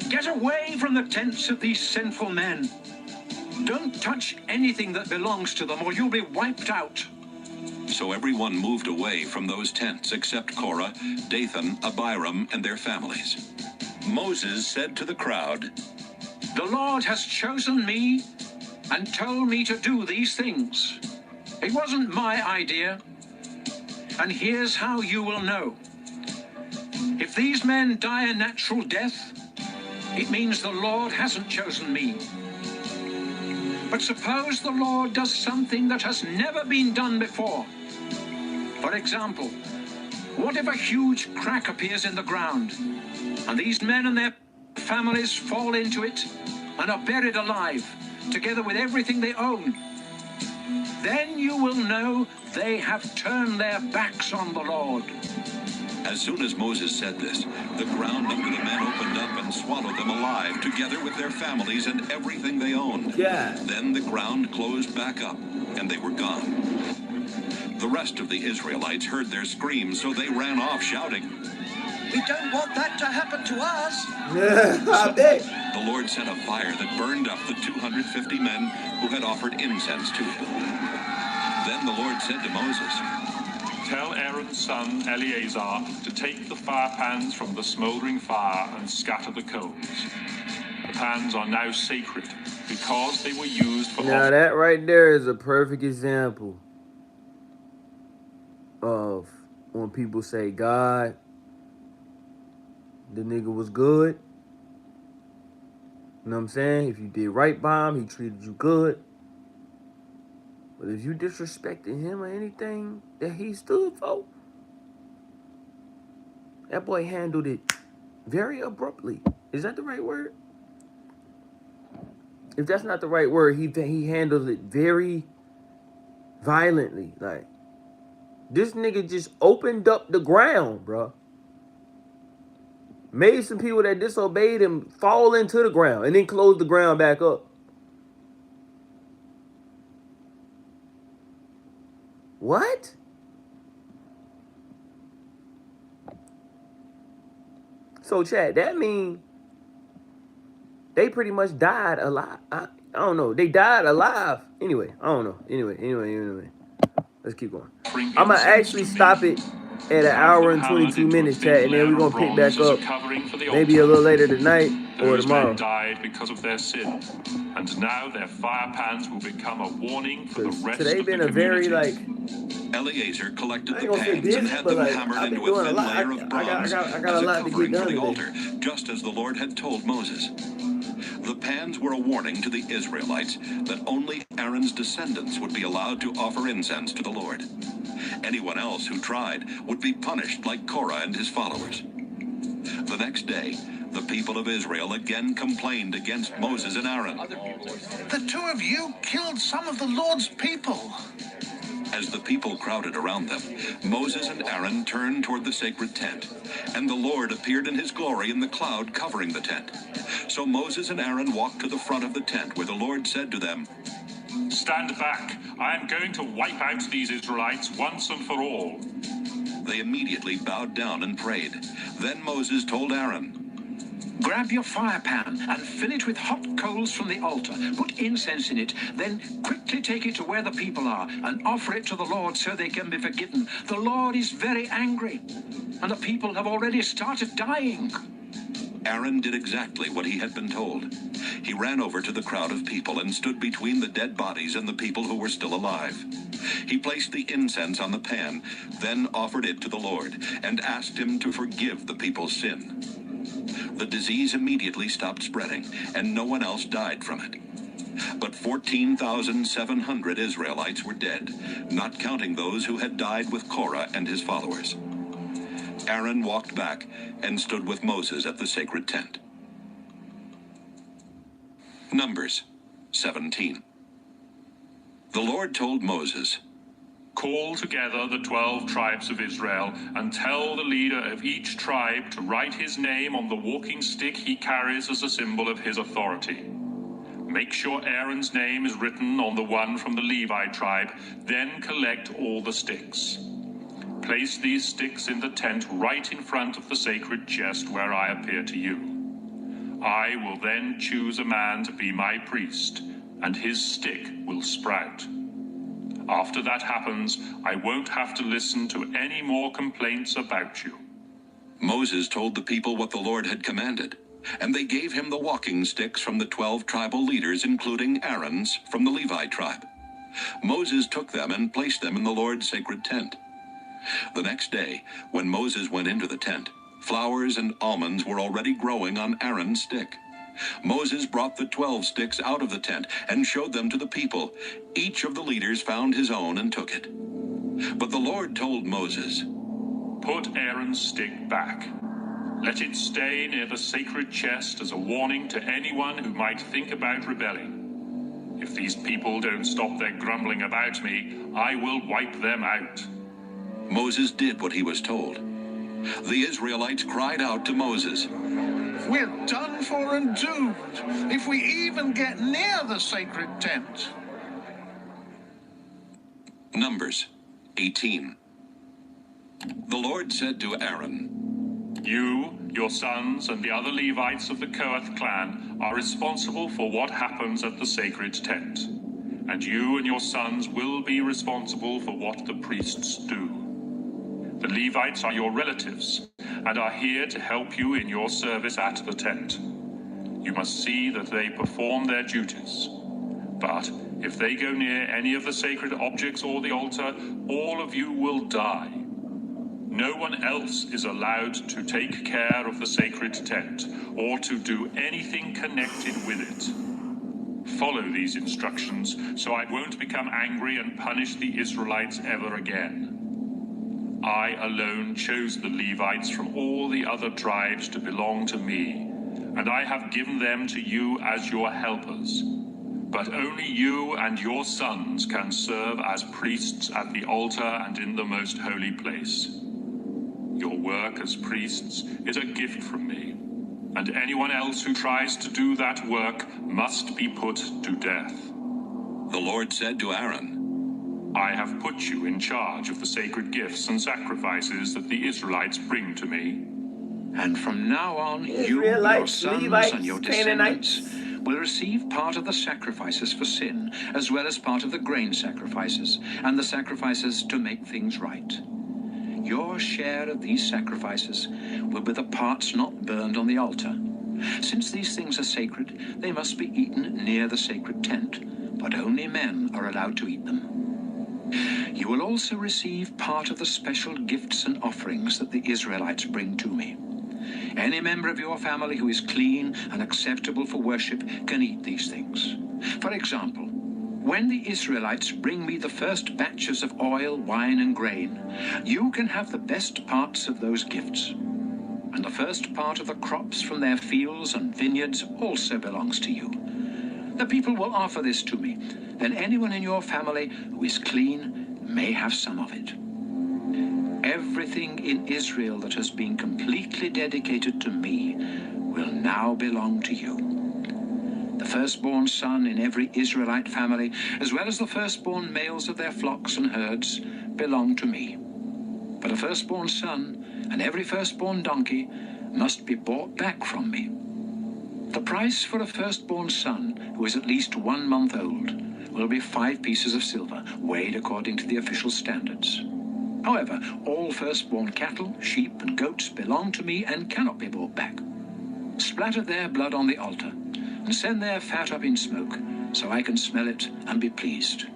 Get away from the tents of these sinful men. Don't touch anything that belongs to them, or you'll be wiped out. So everyone moved away from those tents except Korah, Dathan, Abiram, and their families. Moses said to the crowd, The Lord has chosen me and told me to do these things. It wasn't my idea. And here's how you will know. If these men die a natural death, it means the Lord hasn't chosen me. But suppose the Lord does something that has never been done before. For example, what if a huge crack appears in the ground, and these men and their families fall into it and are buried alive, together with everything they own? Then you will know they have turned their backs on the Lord. As soon as Moses said this, the ground under the men opened up and swallowed them alive, together with their families and everything they owned. Yeah. Then the ground closed back up, and they were gone. The rest of the Israelites heard their screams, so they ran off shouting, We don't want that to happen to us. I bet. The Lord set a fire that burned up the 250 men who had offered incense to him. Then the Lord said to Moses, Tell Aaron's son Eleazar to take the fire pans from the smoldering fire and scatter the coals. The pans are now sacred because they were used for... Now that right there is a perfect example of when people say, God, the nigga was good. You know what I'm saying? If you did right by him, he treated you good. But if you disrespected him or anything that he stood for, that boy handled it very abruptly. Is that the right word? If that's not the right word, he handled it very violently. Like, this nigga just opened up the ground, bro. Made some people that disobeyed him fall into the ground and then closed the ground back up. What? So, Chad, that mean they pretty much died alive. I don't know. They died alive. Anyway, I don't know. Anyway. Let's keep going. I'm going to actually stop it at 1 hour and 22 minutes, Chad, and then we're going to pick back up maybe a little later tonight or tomorrow. Those men died because of their sin, and now their fire pans will become a warning for the rest of the community. Today been a very, Eleazar collected the pans and had them hammered into a thin layer of bronze as a covering for the altar, just as the Lord had told Moses. The pans were a warning to the Israelites that only Aaron's descendants would be allowed to offer incense to the Lord. Anyone else who tried would be punished like Korah and his followers. The next day, the people of Israel again complained against Moses and Aaron. The two of you killed some of the Lord's people. As the people crowded around them, Moses and Aaron turned toward the sacred tent, and the Lord appeared in his glory in the cloud covering the tent. So Moses and Aaron walked to the front of the tent, where the Lord said to them, Stand back. I am going to wipe out these Israelites once and for all. They immediately bowed down and prayed. Then Moses told Aaron, Grab your fire pan and fill it with hot coals from the altar. Put incense in it, then quickly take it to where the people are and offer it to the Lord so they can be forgiven. The Lord is very angry, and the people have already started dying. Aaron did exactly what he had been told. He ran over to the crowd of people and stood between the dead bodies and the people who were still alive. He placed the incense on the pan, then offered it to the Lord, and asked him to forgive the people's sin. The disease immediately stopped spreading, and no one else died from it. But 14,700 Israelites were dead, not counting those who had died with Korah and his followers. Aaron walked back and stood with Moses at the sacred tent. Numbers 17. The Lord told Moses, "Call together the 12 tribes of Israel and tell the leader of each tribe to write his name on the walking stick he carries as a symbol of his authority. Make sure Aaron's name is written on the one from the Levi tribe, then collect all the sticks. Place these sticks in the tent right in front of the sacred chest where I appear to you. I will then choose a man to be my priest, and his stick will sprout. After that happens, I won't have to listen to any more complaints about you." Moses told the people what the Lord had commanded, and they gave him the walking sticks from the 12 tribal leaders, including Aaron's from the Levi tribe. Moses took them and placed them in the Lord's sacred tent. The next day, when Moses went into the tent, flowers and almonds were already growing on Aaron's stick. Moses brought the 12 sticks out of the tent and showed them to the people. Each of the leaders found his own and took it. But the Lord told Moses, "Put Aaron's stick back. Let it stay near the sacred chest as a warning to anyone who might think about rebelling. If these people don't stop their grumbling about me, I will wipe them out." Moses did what he was told. The Israelites cried out to Moses, "We're done for and doomed if we even get near the sacred tent." Numbers 18. The Lord said to Aaron, "You, your sons, and the other Levites of the Kohath clan are responsible for what happens at the sacred tent. And you and your sons will be responsible for what the priests do. The Levites are your relatives and are here to help you in your service at the tent. You must see that they perform their duties. But if they go near any of the sacred objects or the altar, all of you will die. No one else is allowed to take care of the sacred tent or to do anything connected with it. Follow these instructions so I won't become angry and punish the Israelites ever again. I alone chose the Levites from all the other tribes to belong to me, and I have given them to you as your helpers. But only you and your sons can serve as priests at the altar and in the most holy place. Your work as priests is a gift from me, and anyone else who tries to do that work must be put to death." The Lord said to Aaron, "I have put you in charge of the sacred gifts and sacrifices that the Israelites bring to me. And from now on, you, your sons, and your descendants will receive part of the sacrifices for sin, as well as part of the grain sacrifices, and the sacrifices to make things right. Your share of these sacrifices will be the parts not burned on the altar. Since these things are sacred, they must be eaten near the sacred tent, but only men are allowed to eat them. You will also receive part of the special gifts and offerings that the Israelites bring to me. Any member of your family who is clean and acceptable for worship can eat these things. For example, when the Israelites bring me the first batches of oil, wine, and grain, you can have the best parts of those gifts. And the first part of the crops from their fields and vineyards also belongs to you. The people will offer this to me. Then anyone in your family who is clean may have some of it. Everything in Israel that has been completely dedicated to me will now belong to you. The firstborn son in every Israelite family, as well as the firstborn males of their flocks and herds, belong to me. But a firstborn son and every firstborn donkey must be bought back from me. The price for a firstborn son who is at least 1 month old will be 5 pieces of silver, weighed according to the official standards. However, all firstborn cattle, sheep, and goats belong to me and cannot be bought back. Splatter their blood on the altar and send their fat up in smoke so I can smell it and be pleased.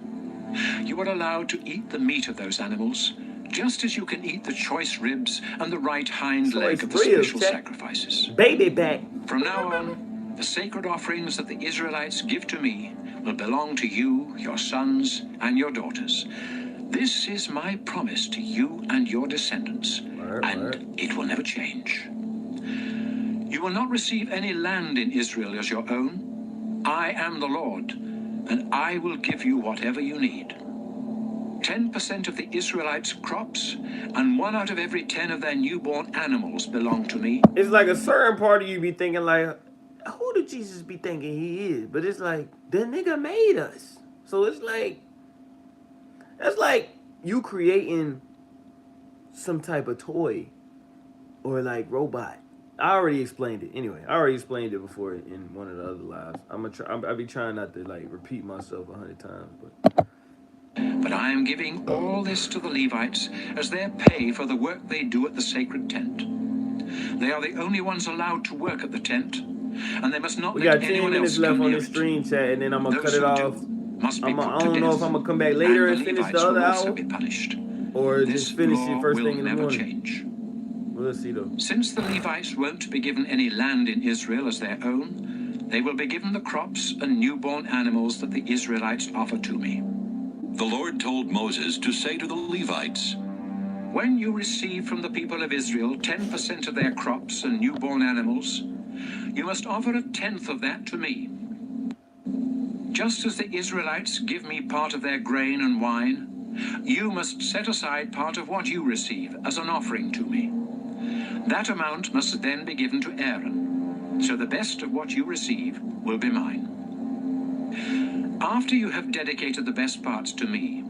You are allowed to eat the meat of those animals, just as you can eat the choice ribs and the right hind leg of the special sacrifices. Baby back. From now on, the sacred offerings that the Israelites give to me will belong to you, your sons, and your daughters. This is my promise to you and your descendants, and it will never change. You will not receive any land in Israel as your own. I am the Lord, and I will give you whatever you need. 10% of the Israelites' crops, and 1 out of every 10 of their newborn animals belong to me. It's like a certain part of you be thinking like, who did Jesus be thinking he is? But it's like, the nigga made us. So it's like, that's like you creating some type of toy or like robot. I already explained it. Anyway, I already explained it before in one of the other lives. I'll be trying not to like repeat myself 100 times, But I am giving all this to the Levites as their pay for the work they do at the sacred tent. They are the only ones allowed to work at the tent, and they must not we let got 10 anyone minutes else left come on near this it. stream chat, and then I'm gonna cut it off. I don't know if I'm gonna come back And later the and finish Levites the other will also hour, be punished. or This just finish it law first will thing in the never morning. change. We'll see though. Since the Levites won't be given any land in Israel as their own, they will be given the crops and newborn animals that the Israelites offer to me. The Lord told Moses to say to the Levites, When you receive from the people of Israel 10% of their crops and newborn animals, you must offer 1/10 of that to me. Just as the Israelites give me part of their grain and wine, you must set aside part of what you receive as an offering to me. That amount must then be given to Aaron, so the best of what you receive will be mine. After you have dedicated the best parts to me,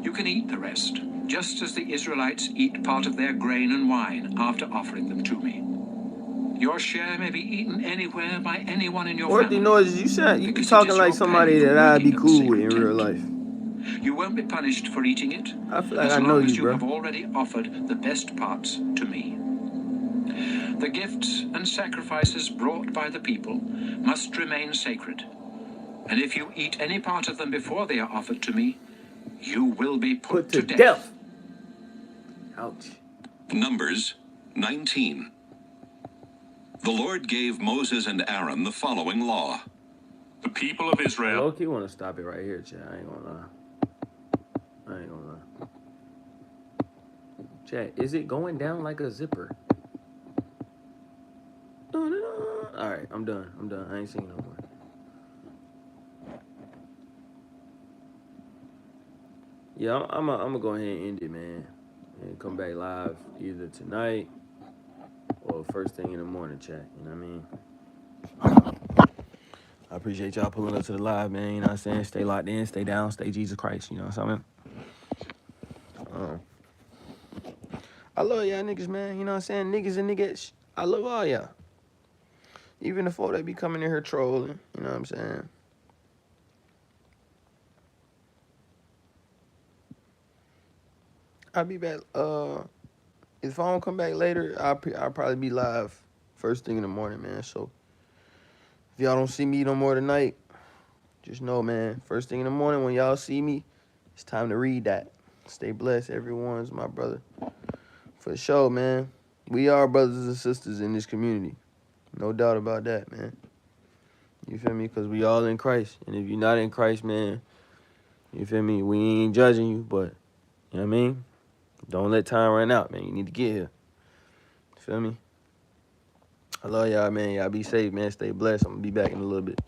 you can eat the rest, just as the Israelites eat part of their grain and wine after offering them to me. Your share may be eaten anywhere by anyone in your Orthy family. Noises, you talking like somebody that I'd be cool with in real life. You won't be punished for eating it, I feel like as I long know as you, you bro. have already offered the best parts to me. The gifts and sacrifices brought by the people must remain sacred, and if you eat any part of them before they are offered to me, you will be put to death. Ouch. Numbers 19. The Lord gave Moses and Aaron the following law. The people of Israel. Loki want to stop it right here, chat. I ain't gonna lie. Chat, is it going down like a zipper? All right, I'm done. I ain't seen no more. Yeah, I'm gonna go ahead and end it, man, and come back live either tonight or first thing in the morning, chat. You know what I mean? I appreciate y'all pulling up to the live, man. You know what I'm saying? Stay locked in, stay down, stay Jesus Christ. You know what I'm saying? I love y'all niggas, man. You know what I'm saying? Niggas and niggas. I love all y'all. Even the folk that be coming in here trolling. You know what I'm saying? I'll be back. If I don't come back later, I'll probably be live first thing in the morning, man. So if y'all don't see me no more tonight, just know, man, first thing in the morning when y'all see me, it's time to read that. Stay blessed, everyone's my brother. For sure, man. We are brothers and sisters in this community. No doubt about that, man. You feel me? Because we all in Christ. And if you're not in Christ, man, you feel me? We ain't judging you, but, you know what I mean? Don't let time run out, man. You need to get here. You feel me? I love y'all, man. Y'all be safe, man. Stay blessed. I'm going to be back in a little bit.